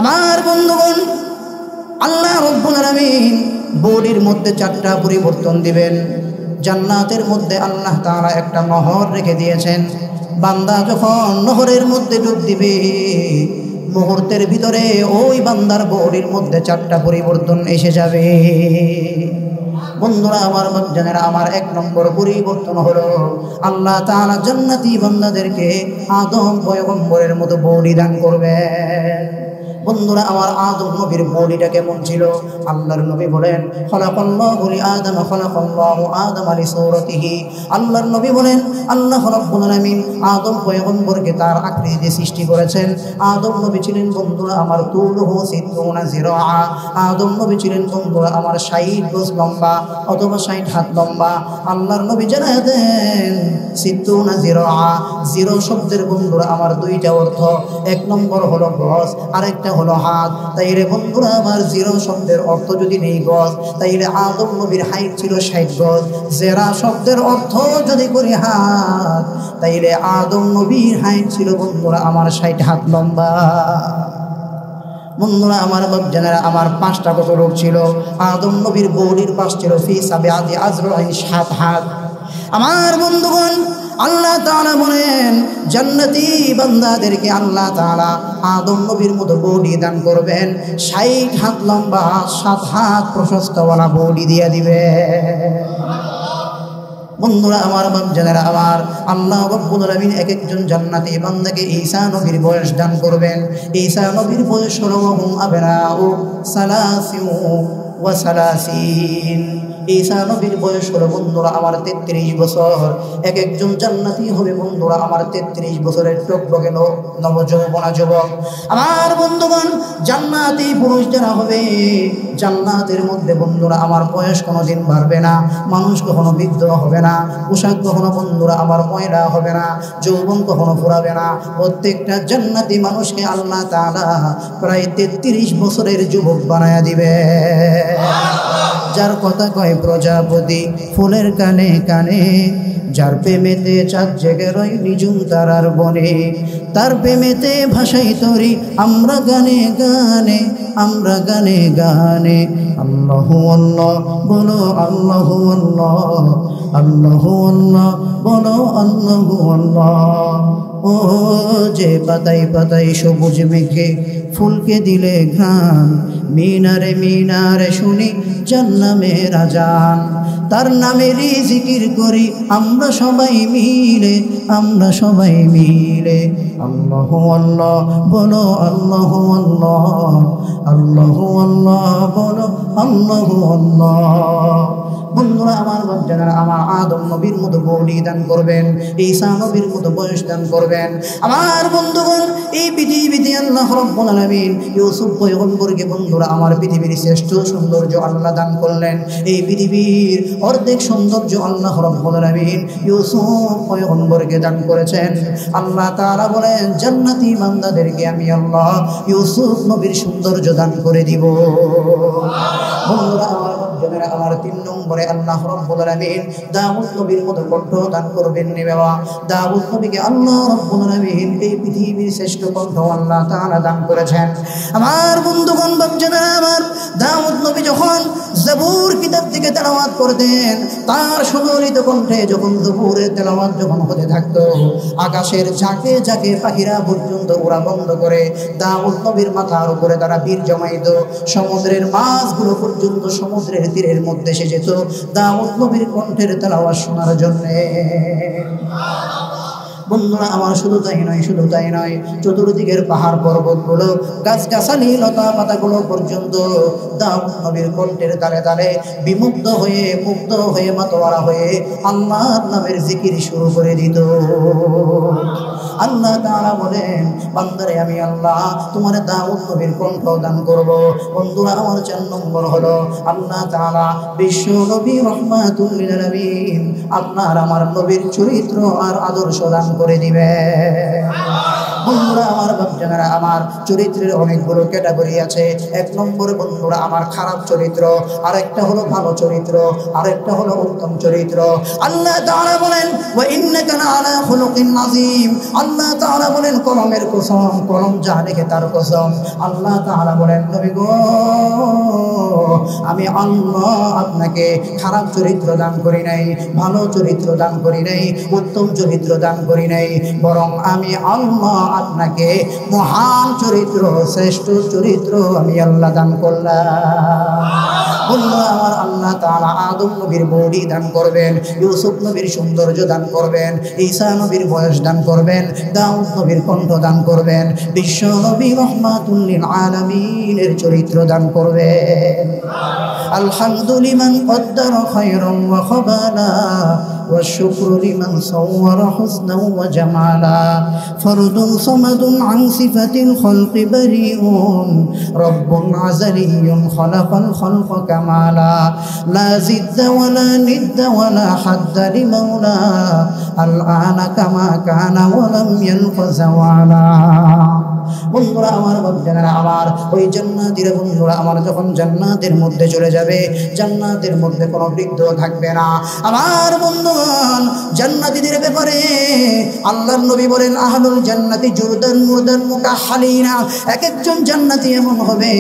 আমার বন্ধুগণ, আল্লাহ রাব্বুল আলামিন বডির মধ্যে 4টা পরিবর্তন দিবেন। জান্নাতের মধ্যে আল্লাহ তাআলা একটা নহর রেখে দিয়েছেন। বান্দা যখন নহরের মধ্যে ডুব দিবে, মুহূর্তের ভিতরে ওই বান্দার বডির মধ্যে 4টা পরিবর্তন এসে যাবে। বন্ধুরা আমার, বাপজানেরা আমার, 1 নম্বর পরিবর্তন হলো আল্লাহ তাআলা জান্নাতি বান্দাদেরকে আদম পয়গম্বরের মতো বডি দান করবেন। বন্ধুরা আমার, আদম নবীর বডিটা কেমন ছিল? আল্লাহর নবী বলেন, খালাকাল্লাহু লিআদম খালাকাল্লাহু আদম লিসূরাতিহি। আল্লাহর নবী বলেন, আল্লাহ রাব্বুল আলামিন আদম পয়গম্বরকে তার আকৃতিতে সৃষ্টি করেছেন। আদম নবী ছিলেন বন্ধুরা আমার তুলুহু 60 জিরাআ। আদম নবী ছিলেন বন্ধুরা আমার 60 গজ লম্বা অথবা 60 হাত লম্বা। আল্লাহর নবী জানায় দেন 60 জিরাআ। জিরো শব্দের বন্ধুরা আমার 2টা অর্থ। 1 নম্বর হলো গজ, আরেকটা হলো হাত। তাইলে বন্ধুরা আমার, জিরো শব্দের অর্থ যদি নেই গজ, তাইলে আদম নবীর হাইট ছিল 60 গজ। জেরা শব্দের অর্থ যদি করি হাত, তাইলে আদম নবীর হাইট ছিল বন্ধুরা আমার 60 হাত লম্বা। বন্ধুরা আমার, বাপজানেরা আমার, 5টা কত লোক ছিল? আদম নবীর বডির পাশ ছিল ফি সাবিআতি আযরাইন 7 হাত। আমার বন্ধুগণ, আল্লাহ তাআলা বলেন জান্নাতি বান্দাদেরকে আল্লাহ তাআলা আদম নবীর মতো বডি দান করবেন। 60 হাত লম্বা 7 হাত প্রশস্তওয়ালা বডি দিয়ে দিবে। বন্ধুরা আমার, বাপজানেরা আমার, আল্লাহ রাব্বুল আলামিন এক একজন জান্নাতি বান্দাকে ঈসা নবীর বয়স দান করবেন। ঈসা নবীর বয়স হলো আবনাউ সালাসিন ওয়া সালাসিন। ঈসা নবীর বয়স হলো বন্ধুরা আমার 33 বছর। এক একজন জান্নাতি হবে বন্ধুরা আমার 33 বছরের টকবকে নবযৌবনা যুবক। আমার বন্ধুগণ, জান্নাতি পুরুষ যারা হবে, জান্নাতের মধ্যে বন্ধুরা আমার বয়স কোনোদিন বাড়বে না, মানুষ কখনো বৃদ্ধ হবে না, পোশাক কখনো বন্ধুরা আমার ময়লা হবে না, যৌবন কখনো ফুরাবে না। প্রত্যেকটা জান্নাতি মানুষকে আল্লাহ তাআলা প্রায় 33 বছরের যুবক বানায়া দিবে। যার কথা কয় প্রজাপতি ফুলের কানে কানে, যার প্রেমেতে চাঁদ জেগে রই নিঝুম তারার বনে, তার প্রেমেতে ভাষাই তরি আমরা গানে গানে, আমরা গানে গানে। আল্লাহু আল্লাহ বলো, আল্লাহু আল্লাহ, আল্লাহু আল্লাহ বলো, আল্লাহু আল্লাহ। ও যে পাতাই পাতাই সবুজ মেঘে ফুলকে দিলে ঘ্রাণ, মিনারে মিনারে শুনি জান্নাতের আজান, তার নামেরই জিকির করি আমরা সবাই মিলে, আমরা সবাই মিলে। আল্লাহু আল্লাহ বলো, আল্লাহু আল্লাহ, আল্লাহু আল্লাহ বলো, আল্লাহু আল্লাহ। বন্ধুরা আমার, বাচ্চারা আমার, আদম নবীর মতো বডি দান করবেন, ঈসা নবীর মতো বয়স দান করবেন। আমার বন্ধুগণ, এই পৃথিবীতে আল্লাহ রাব্বুল আলামিন ইউসুফ পয়গম্বরকে বন্ধুরা আমার পৃথিবীর শ্রেষ্ঠ সৌন্দর্য আল্লাহ দান করলেন। এই পৃথিবীর অর্ধেক সৌন্দর্য আল্লাহ রাব্বুল আলামিন ইউসুফ পয়গম্বরকে দান করেছেন। আল্লাহ তাআলা বলেন জান্নাতি বান্দাদেরকে আমি আল্লাহ ইউসুফ নবীর সৌন্দর্য দান করে দিব। বন্ধুরা আমার, বন্ধুরা আমার 3 নম্বরে আল্লাহ রাব্বুল আলামিন দাউদ নবীর মতো কণ্ঠ দান করবেন নি বাবা। দাউদ নবীকে আল্লাহ রাব্বুল আলামিন এই পৃথিবীর শ্রেষ্ঠ কণ্ঠ আল্লাহ তাআলা দান করেছেন। আমার বন্ধুগণ বাচ্চারা আমার, দাউদ নবী যখন জবুর কিতাব থেকে তেলাওয়াত করতেন, তার সুললিত কণ্ঠে যখন জবুরের তেলাওয়াত যখন হতে থাকতো, আকাশের ঝাঁকে ঝাঁকে পাখিরা পর্যন্ত ওরা বন্ধ করে দাউদ নবীর মাথার উপরে তারা বীর জমাইত। সমুদ্রের মাছগুলো পর্যন্ত সমুদ্রের তীরের মধ্যে এসে যেত দাউদ নবীর কণ্ঠের তেলাওয়াত শোনার জন্যে। বন্ধুরা আমার, শুধু তাই নয়, চতুর্দিকের পাহাড় পর্বতগুলো, গাছগাছালি লতা পাতাগুলো পর্যন্ত দাউদ নবীর কণ্ঠের তালে তালে বিমুগ্ধ হয়ে মুগ্ধ হয়ে মাতোয়ারা হয়ে আল্লাহর নামের জিকির শুরু করে দিত। আল্লাহ তাআলা বলেন, বান্দারে আমি আল্লাহ তোমার দাউদ নবীর কণ্ঠ দান করব। বন্ধুরা আমার 4 নম্বর হলো আল্লাহ তাআলা বিশ্ব নবী রাহমাতুল লিল আলামিন আপনার আমার নবীর চরিত্র আর আদর্শ দান করে দিবে। বন্ধুরা আমার বাচ্চারা আমার, চরিত্রের অনেকগুলো ক্যাটাগরি আছে। 1 নম্বরে বন্ধুরা আমার খারাপ চরিত্র, আরেকটা হলো ভালো চরিত্র, আরেকটা হলো উত্তম চরিত্র। আল্লাহ তাআলা বলেন, ওয়া ইন্নাকা লাআলা খুলুকিন আযীম। আল্লাহ তাআলা বলেন, কলমের কসম, কলম যা লিখে তার কসম। আল্লাহ তাআলা বলেন, নবী গো আমি আল্লাহ আপনাকে খারাপ চরিত্র দান করি নাই, ভালো চরিত্র দান করি নাই, উত্তম চরিত্র দান করি নাই, বরং আমি আল্লাহ আপনাকে মহান চরিত্র, শ্রেষ্ঠ চরিত্র আমি আল্লাহ দান করলাম। বন্ধুরা আমার, আল্লাহ তাআলা আদম নবীর বডি দান করবেন, ইউসুফ নবীর সৌন্দর্য দান করবেন, ঈসা নবীর বয়স দান করবেন, দাউদ নবীর কণ্ঠ দান করবেন, বিশ্ব নবী রাহমাতুল লিল আলামিনের চরিত্র দান করবেন। আলহামদুলিল্লাহ কদ্দারা খায়রান ওয়া খাবালা والشكر لمن صور حسنا وجمالا فرد صمد عن صفة الخلق بريء رب عزلي خلق الخلق كمالا لا زد ولا ند ولا حد لمولى الآن كما كان ولم يلق زوالا। বন্ধুরা আমার বাচ্চারা আমার, ওই জান্নাতীরা বন্ধুরা আমার যখন জান্নাতের মধ্যে চলে যাবে, জান্নাতের মধ্যে কোনো বৃদ্ধ থাকবে না। আমার বন্ধুগণ, জান্নাতীদের ব্যাপারে আল্লাহর নবী বলেন, আহলুল জান্নাতি জুরদান মুরদান মুকাহহালিনা। এক একজন জান্নাতী এমন হবে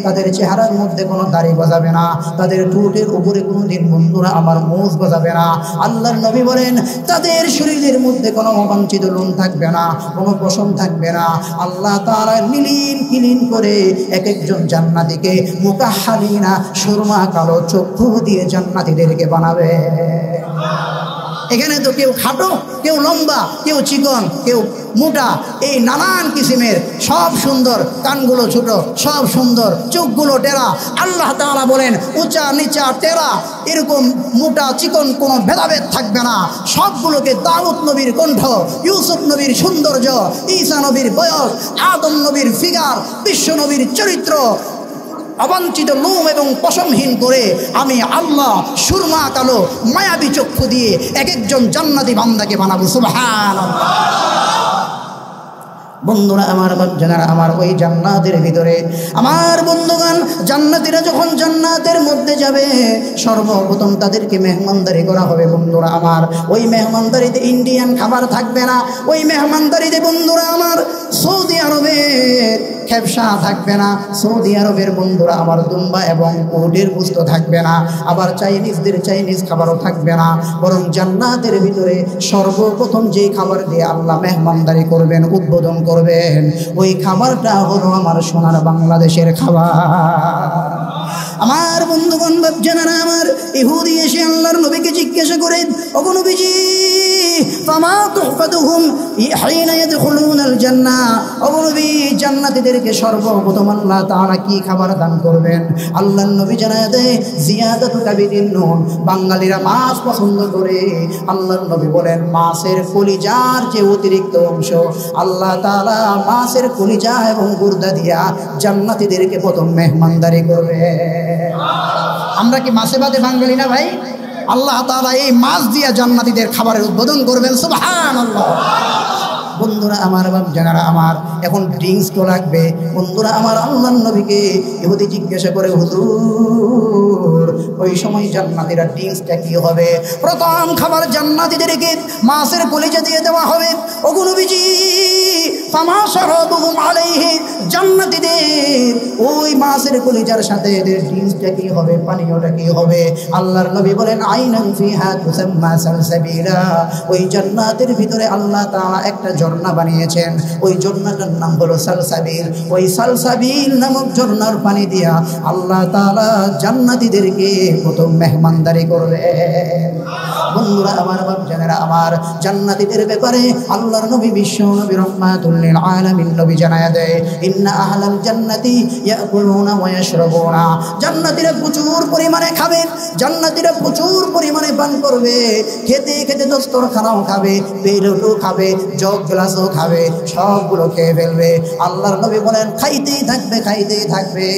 তাদের চেহারার মধ্যে কোনো দাড়ি গজাবে না, তাদের ঠোঁটের উপরে কোনোদিন বন্ধুরা আমার মুছ গজাবে না। আল্লাহর নবী বলেন, তাদের শরীরের মধ্যে কোনো অবাঞ্ছিত লোম থাকবে না, কোনো পশম থাকবে না। আল্লাহ তাআলা মিলিন কিলিন করে এক একজন জান্নাতীকে মুকাহহালিনা, সুরমা কালো চক্ষু দিয়ে জান্নাতীদেরকে বানাবে। এখানে তো কেউ খাটো, কেউ লম্বা, কেউ চিকন, কেউ মোটা, এই নানান কিসিমের, সব সুন্দর, কানগুলো ছোট, সব সুন্দর, চোখগুলো টেরা। আল্লাহ তাআলা বলেন, উঁচা নিচা টেরা এরকম মোটা চিকন কোনো ভেদাভেদ থাকবে না। সবগুলোকে দাউদ নবীর কণ্ঠ, ইউসুফ নবীর সৌন্দর্য, ঈসা নবীর বয়স, আদম নবীর ফিগার, বিশ্ব নবীর চরিত্র অবাঞ্ছিত লোম এবং পশমহীন করে আমি আল্লাহ সুরমা কালো মায়াবী চক্ষু দিয়ে এক একজন জান্নাতি বান্দাকে বানাবো। সুবহানাল্লাহ। বন্ধুরা আমার বাচ্চারা আমার, ওই জান্নাতের ভিতরে আমার বন্ধুগণ, জান্নাতীরা যখন জান্নাতের মধ্যে যাবে সর্বপ্রথম তাদেরকে মেহমানদারি করা হবে। বন্ধুরা আমার, ওই মেহমানদারিতে ইন্ডিয়ান খাবার থাকবে না, ওই মেহমানদারিতে বন্ধুরা আমার সৌদি আরবের খেপসা থাকবে না, সৌদি আরবের বন্ধুরা আমার দুম্বা এবং উটের গোশত থাকবে না, আবার চাইনিজদের চাইনিজ খাবারও থাকবে না, বরং জান্নাতের ভিতরে সর্বপ্রথম যে খাবার দিয়ে আল্লাহ মেহমানদারি করবেন, উদ্বোধন করবেন, ওই খাবারটা হলো আমার সোনার বাংলাদেশের খাবার। আমার বন্ধুগণ বাচ্চারা আমার, ইহুদি এসে আল্লাহর নবীকে জিজ্ঞাসা করেন, ওগো নবীজি ফামা তুহফাতুহুম হিনা ইয়াদখুলুনাল জান্নাহ, ওগো নবী জান্নাতীদেরকে সর্বপ্রথম আল্লাহ তাআলা কি খাবার দান করবেন? আল্লাহর নবী জানায় দেয়, জিয়াদাতু কাবিদিন নুন। বাঙালিরা মাছ পছন্দ করে, আল্লাহর নবী বলেন মাছের কলিজার যে অতিরিক্ত অংশ আল্লাহ তাআলা মাছের কলিজা এবং গুর্দা দিয়া জান্নাতীদেরকে প্রথম মেহমানদারি করবে। আমরা কি মাছে ভাতে বাঙালি না ভাই? আল্লাহ তাআলা এই মাছ দিয়া জান্নাতীদের খাবারের উদ্বোধন করবেন। সুবহানাল্লাহ। বন্ধুরা আমার, বাপ জানারা আমার, এখন ড্রিঙ্কস তো লাগবে। বন্ধুরা আমার, আল্লাহর নবীকে ইহুদি জিজ্ঞাসা করে, হুজুর ওই সময় জান্নাতীরা ড্রিঙ্কসটা কি হবে? প্রথম খাবার জান্নাতীদেরকে মাছের কলিজা দিয়ে দেওয়া হবে। ওগো নবীজি, ফামা শারাবুহুম আলাইহি, জান্নাতীদের ওই মাছের কলিজার সাথে এদের ড্রিঙ্কসটা কি হবে, পানীয়টা কি হবে? আল্লাহর নবী বলেন, আইনান ফিহা তুসাম্মা সালসাবিলা, ওই জান্নাতের ভিতরে আল্লাহ তাআলা একটা ঝর্ণা বানিয়েছেন। ওই ঝর্ণাটার নাম হলো সালসাবিল। ওই সালসাবিল নামক ঝর্ণার পানি দিয়া আল্লাহ তাআলা জান্নাতীদেরকে প্রথম মেহমানদারি করবেন। বন্ধুরা আমার, বাপ জানেরা আমার, জান্নাতীদের ব্যাপারে আল্লাহর নবী বিশ্ব নবী রাহমাতুল লিল আলামিন নবী জানায়া দেয়, ইন্না আহলাল জান্নাতি ইয়াকুলুনা ওয়া ইয়াশরাবুনা, জান্নাতীরা প্রচুর পরিমাণে খাবে, জান্নাতীরা প্রচুর পরিমাণে পান করবে। খেতে খেতে দস্তরখানাও খাবে, প্লেটও খাবে, জগ গ্লাসও খাবে, সবগুলো খেয়ে ফেলবে। আল্লাহর নবী বলেন, খাইতেই থাকবে, খাইতেই থাকবে,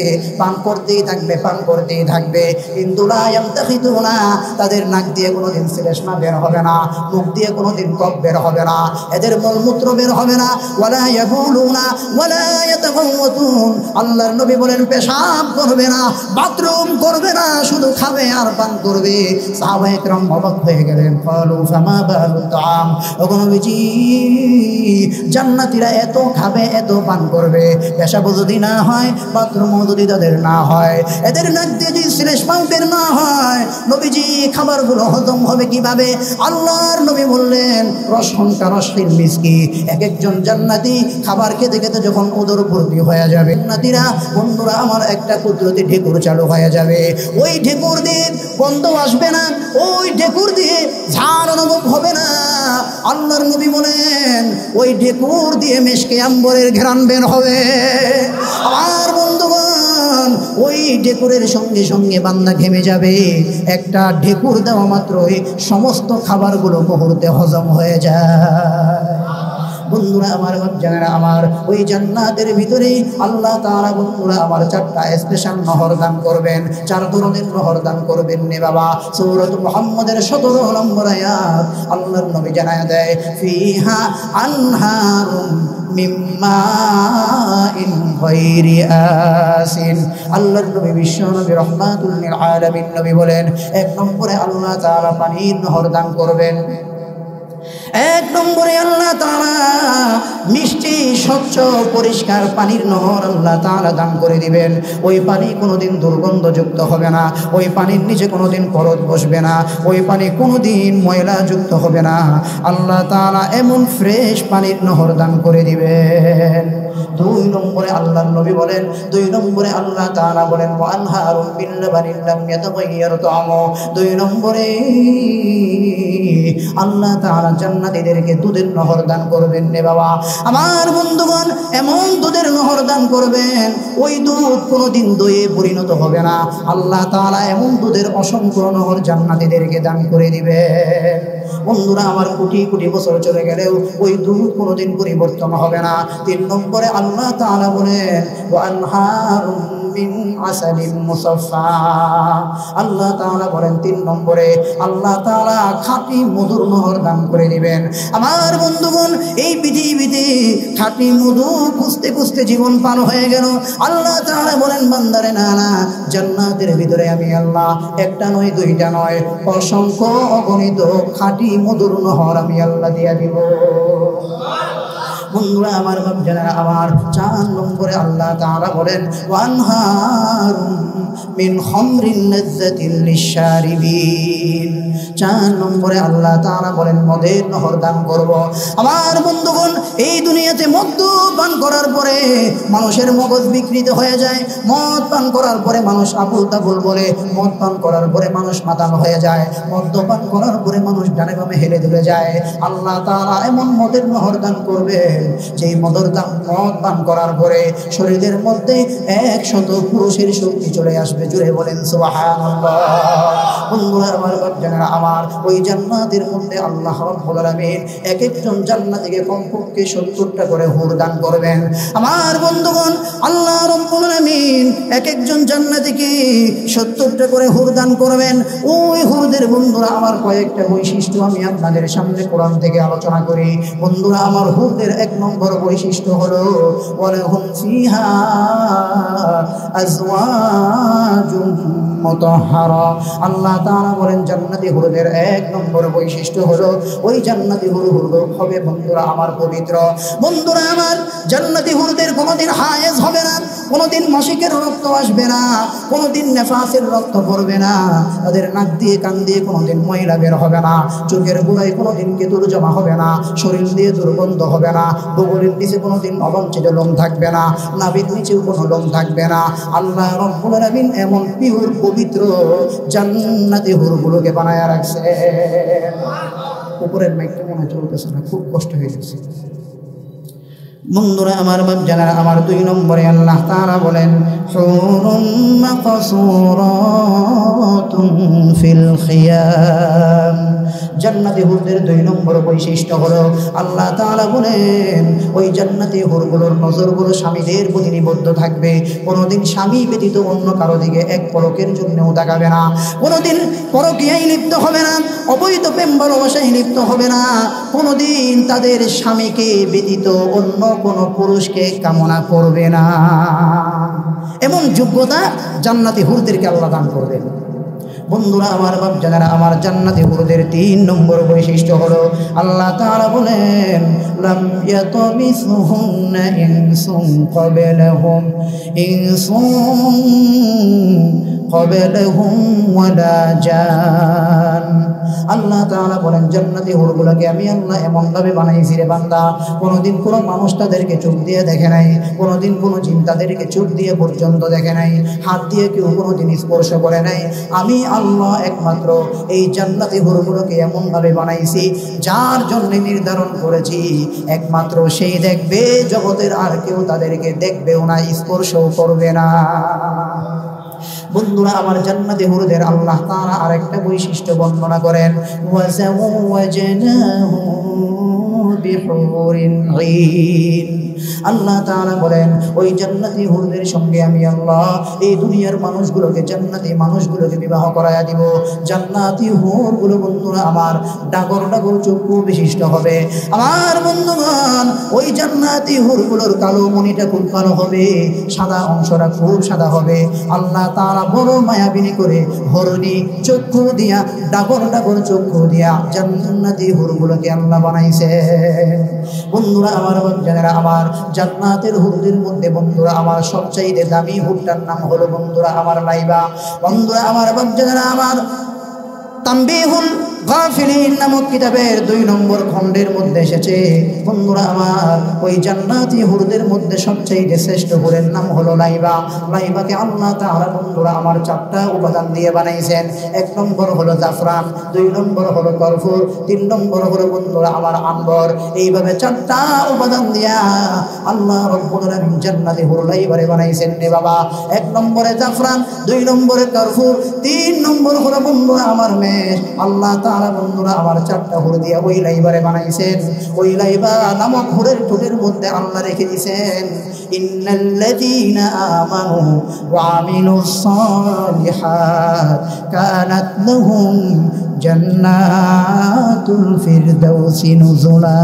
পান করতেই থাকবে, পান করতেই থাকবে। কিন্তু লা ইয়ামতাখিতুনা, তাদের নাক দিয়ে কোনোদিন শ্লেষ্মা বের হবে না, মুখ দিয়ে কোনোদিন কফ বের হবে না, এদের মলমূত্র বের হবে না। ওয়ালা ইয়াবুলুনা ওয়ালা ইয়াতাগাওয়াতুন, আল্লাহর নবী বলেন পেশাব করবে না, বাথরুম করবে না, শুধু খাবে আর পান করবে। সাহাবায়ে কেরাম অবাক হয়ে গেলেন, ক্বালু ফামা বালুত তাআম, ওগো নবীজি, জান্নাতীরা এত খাবে, এত পান করবে, পেশাব যদি না হয়, বাথরুমও যদি তাদের না হয়, এদের নাক দিয়ে যদি শ্লেষ্মা বের না হয়, নবীজি খাবারগুলো হজম হবে কিভাবে? আল্লাহর নবী বললেন, রসনকা রসিল মিসকি, এক একজন জান্নাতি খাবার খেতে খেতে যখন উদরপূর্তি হয়ে যাবে, জান্নাতীরা বন্ধুরা আমার একটা কুদরতি ঢেকুর চালু হয়ে যাবে। ওই ঢেকুর দিয়ে গন্ধ আসবে না, ওই ঢেকুর দিয়ে ঝাল অনুভব হবে না। আল্লাহর নবী বলেন, ওই ঢেকুর দিয়ে মেশকে আম্বরের ঘ্রাণ বের হবে। আমার বন্ধুগণ, ওই ঢেকুরের সঙ্গে সঙ্গে বান্দা ঘেমে যাবে। একটা ঢেকুর দেওয়া মাত্রই সমস্ত খাবারগুলো মুহূর্তে হজম হয়ে যায়। বন্ধুরা আমার, জানেরা আমার, ওই জান্নাতের ভিতরে আল্লাহ তাআলা বন্ধুরা আমার চারটা স্পেশাল নহর দান করবেন, চার ধরনের নহর দান করবেন নে বাবা। সূরাত মুহাম্মাদের 17 নম্বর আয়াত আল্লাহর নবী জানায়া দেয়, ফিহা আনহারুম মিম্মা ইন গায়রি আসিন। আল্লাহর নবী বিশ্ব নবী রাহমাতুল লিল আলামিন নবী বলেন, এক নম্বরে আল্লাহ তাআলা পানির নহর দান করবেন। এক নম্বরে আল্লাহ তাআলা মিষ্টি স্বচ্ছ পরিষ্কার পানির নহর আল্লাহ তাআলা দান করে দিবেন। ওই পানি কোনোদিন দুর্গন্ধযুক্ত হবে না, ওই পানির নিচে কোনোদিন পরত বসবে না, ওই পানি কোনোদিন ময়লাযুক্ত হবে না। আল্লাহ তাআলা এমন ফ্রেশ পানির নহর দান করে দিবেন। দুই নম্বরে আল্লাহর নবী বলেন, দুই নম্বরে আল্লাহ তাআলা বলেন, ওয়া আনহারুম মিন লাবানিন লাম ইয়াতাগায়্যার তা'আমু, দুই নম্বরে আল্লাহ তাআলা জান্নাতীদেরকে দুধের নহর দান করবেন রে বাবা। আমার বন্ধুগণ, এমন দুধের নহর দান করবেন, ওই দুধ কোনোদিন দইয়ে পরিণত হবে না। আল্লাহ তাআলা এমন দুধের অসংখ্য নহর জান্নাতীদেরকে দান করে দিবেন। বন্ধুরা আমার, কোটি কোটি বছর চলে গেলেও ওই দুধ কোনোদিন পরিবর্তন হবে না। তিন নম্বরে আল্লাহ তাআলা বলেন, ওয়া আনহারুম মিন আসালিন মুসাফফা, আল্লাহ তাআলা বলেন তিন নম্বরে আল্লাহ তাআলা খাঁটি মধুর নহর দান করে দিবেন। আমার বন্ধুগণ, এই পৃথিবীতে খাঁটি মধু খুঁজতে খুঁজতে জীবন পার হয়ে গেল। আল্লাহ তাআলা বলেন, বান্দারে না না, জান্নাতের ভিতরে আমি আল্লাহ একটা নয়, দুইটা নয়, অসংখ্য অগণিত খাঁটি মধুর নহর আমি আল্লাহ দিয়া দিব। বন্ধুরা আমার, বাপ জানেরা আমার, চার নম্বরে আল্লাহ তাআলা বলেন, ওয়ানহারুম মিন খামরিন লাযযাতিন লিশশারিবিন, চার নম্বরে আল্লাহ তাআলা বলেন মদের নহর দান করব। আমার বন্ধুগণ, এই দুনিয়াতে মদ পান করার পরে মানুষের মগজ বিকৃত হয়ে যায়, মদ পান করার পরে মানুষ আবুল তাবুল বলে, মদ পান করার পরে মানুষ মাতাল হয়ে যায়, মদ পান করার পরে মানুষ ডানে বামে হেলে দুলে যায়। আল্লাহ তাআলা এমন মদের নহর দান করবে, যেই মদ পান করার পরে শরীরের মধ্যে 100 পুরুষের শক্তি চলে আসবে। জুড়ে বলেন সুবহানাল্লাহ। বন্ধুরা আমার, জানেরা আমার, ওই জান্নাতের মধ্যে আল্লাহ রাব্বুল আলামিন এক একজন জান্নাতীকে কমপক্ষে 70টা করে হুর দান করবেন। আমার বন্ধুগণ, আল্লাহ রাব্বুল আলামিন এক একজন জান্নাতীকে 70টা করে হুর দান করবেন। ওই হুরদের হুরদের বন্ধুরা আমার কয়েকটা বৈশিষ্ট্য আমি আপনাদের সামনে কোরআন থেকে আলোচনা করি। বন্ধুরা আমার হুরদের 1 নম্বর বৈশিষ্ট্য হলো ওয়ালাহুম ফিহা আজওয়াজুম মুতাহহারা। আল্লাহ তাআলা বলেন জান্নাতি হুরদের 1 নম্বর বৈশিষ্ট্য হলো ওই জান্নাতি হুর হবে বন্ধুরা আমার পবিত্র। বন্ধুরা আমার জান্নাতি হুরদের কোনোদিন হায়েজ হবে না, কোনোদিন মাসিকের রক্ত আসবে না, কোনোদিন নেফাসের রক্ত পড়বে না, তাদের নাক দিয়ে কান দিয়ে কোনোদিন ময়লা বের হবে না, চোখের গোড়ায় কোনোদিন কেতুর জমা হবে না, শরীর দিয়ে দুর্গন্ধ হবে না, বগলের নিচে কোনোদিন অবাঞ্ছিত লোম থাকবে না, নাভির নিচেও কোনো লোম থাকবে না। আল্লাহ রব্বুল আলামিন এমন পিওর পবিত্র জান্নাতি হুরগুলোকে বানায় রাখছে। উপরের মাইকটা মনে চলতেছে না, খুব কষ্ট হয়ে যাচ্ছে। বন্ধুরা আমার বাপজানেরা আমার 2 নম্বরে আল্লাহ তাআলা বলেন হুরুম মাকসুরাতুন ফিল খিয়াম। জান্নাতি হুরদের 2 নম্বর বৈশিষ্ট্য হলো আল্লাহ তাআলা বলেন ওই জান্নাতি হুরগুলোর নজরগুলো স্বামীদের প্রতি নিবদ্ধ থাকবে। কোনোদিন স্বামী ব্যতীত অন্য কারো দিকে এক পলকের জন্যও তাকাবে না, কোনোদিন পরকীয়ায় লিপ্ত হবে না, অবৈধ প্রেম ভালোবাসায় লিপ্ত হবে না, কোনোদিন তাদের স্বামীকে ব্যতীত অন্য কোনো পুরুষকে কামনা করবে না। এমন যোগ্যতা জান্নাতি হুরদেরকে আল্লাহ দান করবেন। বন্ধুরা আমার বাপজানেরা আমার জান্নাতি হুরদের 3 নম্বর বৈশিষ্ট্য হলো আল্লাহ তাআলা বলেন লাম ইয়াতামিসহুন্না ইনসুন ক্বাবলাহুম ওয়ালা জান। আল্লাহ তাআলা বলেন জান্নাতি হুরগুলোকে আমি আল্লাহ এমনভাবে বানাইছি রে বান্দা, কোনোদিন কোনো মানুষ তাদেরকে চোখ দিয়ে দেখে নাই, কোনোদিন কোনো জিন তাদেরকে চোখ দিয়ে পর্যন্ত দেখে নাই, হাত দিয়ে কেউ কোনোদিন স্পর্শ করে নাই। আমি আল্লাহ একমাত্র এই জান্নাতি হুরগুলোকে এমনভাবে বানাইছি যার জন্য নির্ধারণ করেছি একমাত্র সেই দেখবে, জগতের আর কেউ তাদেরকে দেখবেও না, স্পর্শও করবে না। বন্ধুরা আমার জান্নাতি হুরদের আল্লাহ তাআলা আরেকটা বৈশিষ্ট্য বর্ণনা করেন ওয়াজাওয়াজনাহু বিহুরিন ঈন। আল্লাহ তাআলা বলেন ওই জান্নাতি হুরদের সঙ্গে আমি আল্লাহ এই দুনিয়ার মানুষগুলোকে জান্নাতি মানুষগুলোকে বিবাহ করায়া দিব। জান্নাতি হুরগুলো বন্ধুরা আমার ডাগর ডাগর চক্ষু বিশিষ্ট হবে। আমার বন্ধুগণ ওই জান্নাতি হুরগুলোর কালো মণিটা খুব কালো হবে, সাদা অংশটা খুব সাদা হবে। আল্লাহ তাআলা বড় মায়াবিনী করে হরণী চক্ষু দিয়া ডাগর ডাগর চক্ষু দিয়া জান্নাতি হুরগুলোকে আল্লাহ বানাইছে। বন্ধুরা আমার বাপজানেরা আমার জান্নাতের হুরদের মধ্যে বন্ধুরা আমার সবচাইতে দামি হুরটার নাম হলো বন্ধুরা আমার লাইবা। বন্ধুরা আমার বাপজানেরা আমার তানবীহুল গাফিলিন নামক কিতাবের 2 নম্বর খণ্ডের মধ্যে এসেছে বন্ধুরা আমার ওই জান্নাতি হুরদের মধ্যে সবচেয়ে শ্রেষ্ঠ হুরের নাম হলো লাইবা। লাইবাকে আল্লাহ তাআলা বন্ধুরা আমার 4টা উপাদান দিয়ে বানাইছেন। 1 নম্বর হলো জাফরান, 2 নম্বর হলো কর্ফুর, 3 নম্বর হলো বন্ধুরা আমার আম্বর। এইভাবে 4টা উপাদান দিয়া আল্লাহ রব্বুল আলামিন জান্নাতি হুর লাইবারে বানাইছেন রে বাবা। 1 নম্বরে জাফরান, 2 নম্বরে কর্ফুর, 3 নম্বর হলো বন্ধুরা আমার মেষ। আল্লাহ তাআলা বন্ধুরা আমার 4টা হুর দিয়ে ওই লাইবারে বানাইছেন। ওই লাইবা নামক হুরের ঠোঁটের মধ্যে আল্লাহ রেখে দিয়েছেন ইন্নাল্লাযীনা আমানু ওয়া আমিলুস সালিহাত কানাত লাহুম জান্নাতুল ফিরদাউসি নুজুলা।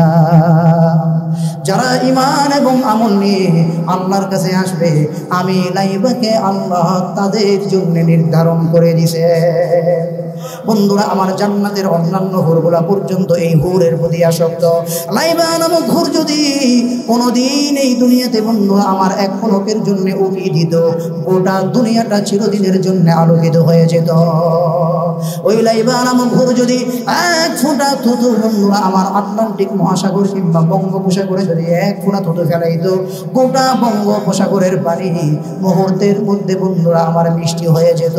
যারা ঈমান এবং আমল নিয়ে আল্লাহর কাছে আসবে আমি লাইবাকে আল্লাহ তাদের জন্য নির্ধারণ করে দিয়েছে। বন্ধুরা আমার জান্নাতের অন্যান্য হুরগুলা পর্যন্ত এই হুরের প্রতি আসক্ত। লাইবা নামক হুর যদি কোনোদিন এই দুনিয়াতে বন্ধুরা আমার 1 পলকের জন্য উকি দিত, গোটা দুনিয়াটা চিরদিনের জন্য আলোকিত হয়ে যেত। ওই লাইবা নামক হুর যদি 1 ফোঁটা থুতু বন্ধুরা আমার আটলান্টিক মহাসাগর কিংবা বঙ্গোপসাগরে যদি 1 ফোঁটা থুতু ফেলাইত, গোটা বঙ্গোপসাগরের পানি মুহূর্তের মধ্যে বন্ধুরা আমার মিষ্টি হয়ে যেত।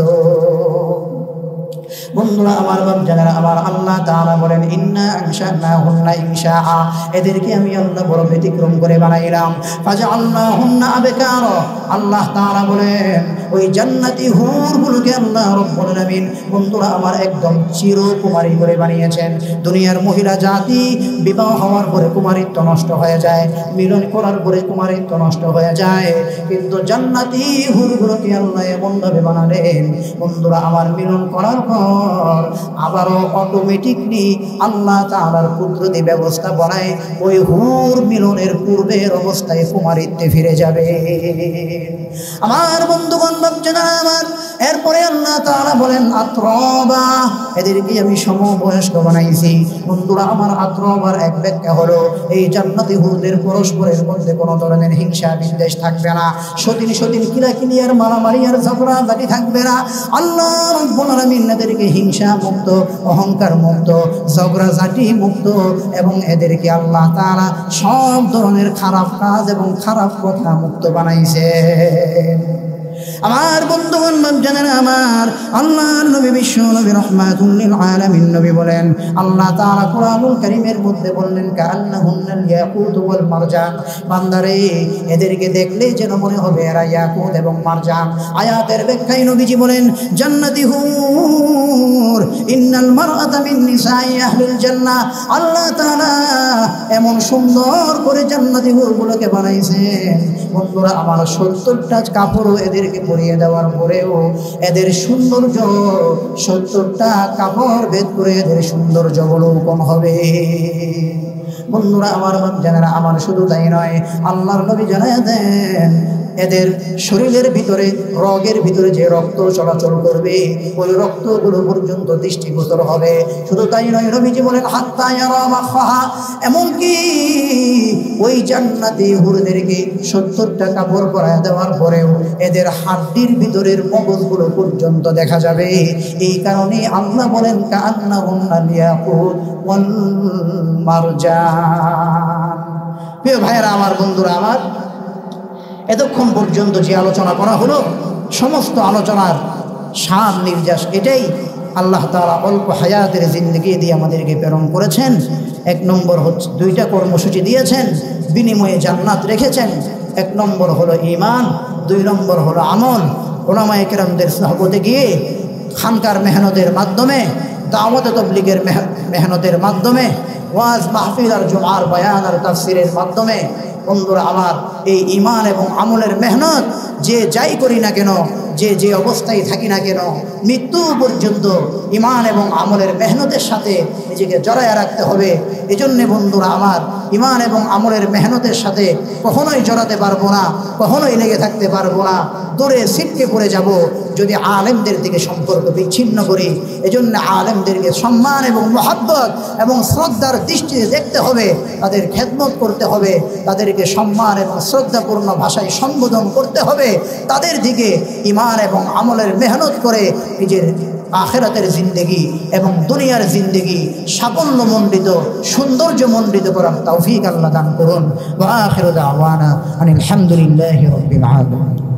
বন্ধুরা আমার বাপজানেরা আমার আল্লাহ তাআলা বলেন ইন্না আনশানাহুন্না ইনশাআ, এদেরকে আমি আল্লাহ বড় ব্যতিক্রম করে বানাইলাম। ফাজআলনাহুন্না আবকারা। আল্লাহ তাআলা বলেন ওই জান্নাতি হুরগুলোকে আল্লাহ রব্বুল আলামিন বন্ধুরা আমার একদম চিরকুমারী করে বানিয়েছেন। দুনিয়ার মহিলা জাতি বিবাহ হওয়ার পরে কুমারিত্ব নষ্ট হয়ে যায়, মিলন করার পরে কুমারিত্ব নষ্ট হয়ে যায়, কিন্তু জান্নাতি হুরগুলোকে আল্লাহ এমনভাবে বানালেন বন্ধুরা আমার মিলন করার পর পর আবারও অটোমেটিকলি আল্লাহ তাআলার কুদরতি ব্যবস্থা বানায় ওই হুর মিলনের পূর্বের অবস্থায় কুমারীত্বে ফিরে যাবে। আমার বন্ধুগণ বাপজানা আমার, এরপরে আল্লাহ তাআলা বলেন আত্রবা, এদেরকে আমি সমবয়স্ক বানাইছি। বন্ধুরা আমার, আত্রবার এক ব্যাখ্যা হলো এই জান্নাতি হুরদের পরস্পরের মধ্যে কোনো ধরনের হিংসা বিদ্বেষ থাকবে না, সতীন কিলাকিলি আর মারামারি আর ঝগড়াঝাটি থাকবে না। আল্লাহ রাব্বুল আলামিন এদেরকে হিংসা মুক্ত, অহংকার মুক্ত, ঝগড়াঝাটি মুক্ত এবং এদেরকে আল্লাহ তাআলা সব ধরনের খারাপ কাজ এবং খারাপ কথা মুক্ত বানাইছে। আমার বন্ধুগণ বাপজানেরা আমার, আল্লাহর নবী বিশ্ব নবী রাহমাতুল লিল আলামিন নবী বলেন, আল্লাহ তাআলা কুরআনুল কারীমের মধ্যে বললেন কাআন্নাহুন্নাল ইয়াকুত ওয়াল মারজান, বান্দারে এদেরকে দেখলে যেন মনে হবে এরা ইয়াকুত এবং মারজান। আয়াতের ব্যাখ্যায় নবীজি বলেন জান্নাতি হুর ইন্নাল মারআতা মিন নিসাই আহলিল জান্নাহ, আল্লাহ তাআলা এমন সুন্দর করে জান্নাতি হুরগুলোকে বানাইছেন। বন্ধুরা আমার, 70টা কাপড় এদেরকে পরিয়ে দেওয়ার পরেও এদের সৌন্দর্য 70টা কাপড় ভেদ করে এদের সৌন্দর্য অবলোকন হবে। বন্ধুরা আমার বাপজানেরা আমার, শুধু তাই নয়, আল্লাহর নবী জানায়া দেন এদের শরীরের ভিতরে রগের ভিতরে যে রক্ত চলাচল করবে ওই রক্তগুলো পর্যন্ত দৃষ্টিগোচর হবে। শুধু তাই নয়, নবীজি বলেন হাত্তা ইয়ারা মাখাহা, এমনকি ওই জান্নাতি হুরদেরকে 70টা কাপড় পরায় দেওয়ার পরেও এদের হাড্ডির ভিতরের মগজগুলো পর্যন্ত দেখা যাবে। এই কারণে আল্লাহ বলেন কাআন্নাহুন্নাল ইয়াকুত ওয়াল মারজান। প্রিয় ভাইয়েরা আমার, বন্ধুরা আমার, এতক্ষণ পর্যন্ত যে আলোচনা করা হলো সমস্ত আলোচনার সার নির্যাস এটাই, আল্লাহ তাআলা অল্প হায়াতের জিন্দগি দিয়ে আমাদেরকে প্রেরণ করেছেন। 1 নম্বর হচ্ছে 2টা কর্মসূচি দিয়েছেন, বিনিময়ে জান্নাত রেখেছেন। 1 নম্বর হলো ঈমান, 2 নম্বর হলো আমল। উলামায়ে কেরামদের সোহবতে গিয়ে খানকার মেহনতের মাধ্যমে, দাওয়াতে তাবলীগের মেহনতের মাধ্যমে, ওয়াজ মাহফিল আর জুমার বয়ান আর তাফসীরের মাধ্যমে, বন্ধুরা আমার, এই ঈমান এবং আমলের মেহনত যে যাই করি না কেন, যে অবস্থায় থাকি না কেন, মৃত্যু পর্যন্ত ঈমান এবং আমলের মেহনতের সাথে নিজেকে জড়ায় রাখতে হবে। এজন্যে বন্ধুরা আমার, ঈমান এবং আমলের মেহনতের সাথে কখনোই জড়াতে পারবো না, কখনোই লেগে থাকতে পারবো না, দূরে ছিটকে পড়ে যাব যদি আলেমদের দিকে সম্পর্ক বিচ্ছিন্ন করি। এজন্য আলেমদেরকে সম্মান এবং মহব্বত এবং শ্রদ্ধার দৃষ্টিতে দেখতে হবে, তাদের খেদমত করতে হবে, তাদেরকে সম্মান এবং শ্রদ্ধাপূর্ণ ভাষায় সম্বোধন করতে হবে, তাদের দিকে ঈমান এবং আমলের মেহনত করে নিজের আখিরাতের জিন্দেগি এবং দুনিয়ার জিন্দেগি সাফল্যমণ্ডিত, সৌন্দর্যমণ্ডিত করার তৌফিক আল্লাহ দান করুন। ওয়া আখিরু দাওয়ানা আনিল হামদুলিল্লাহি রাব্বিল আলামিন।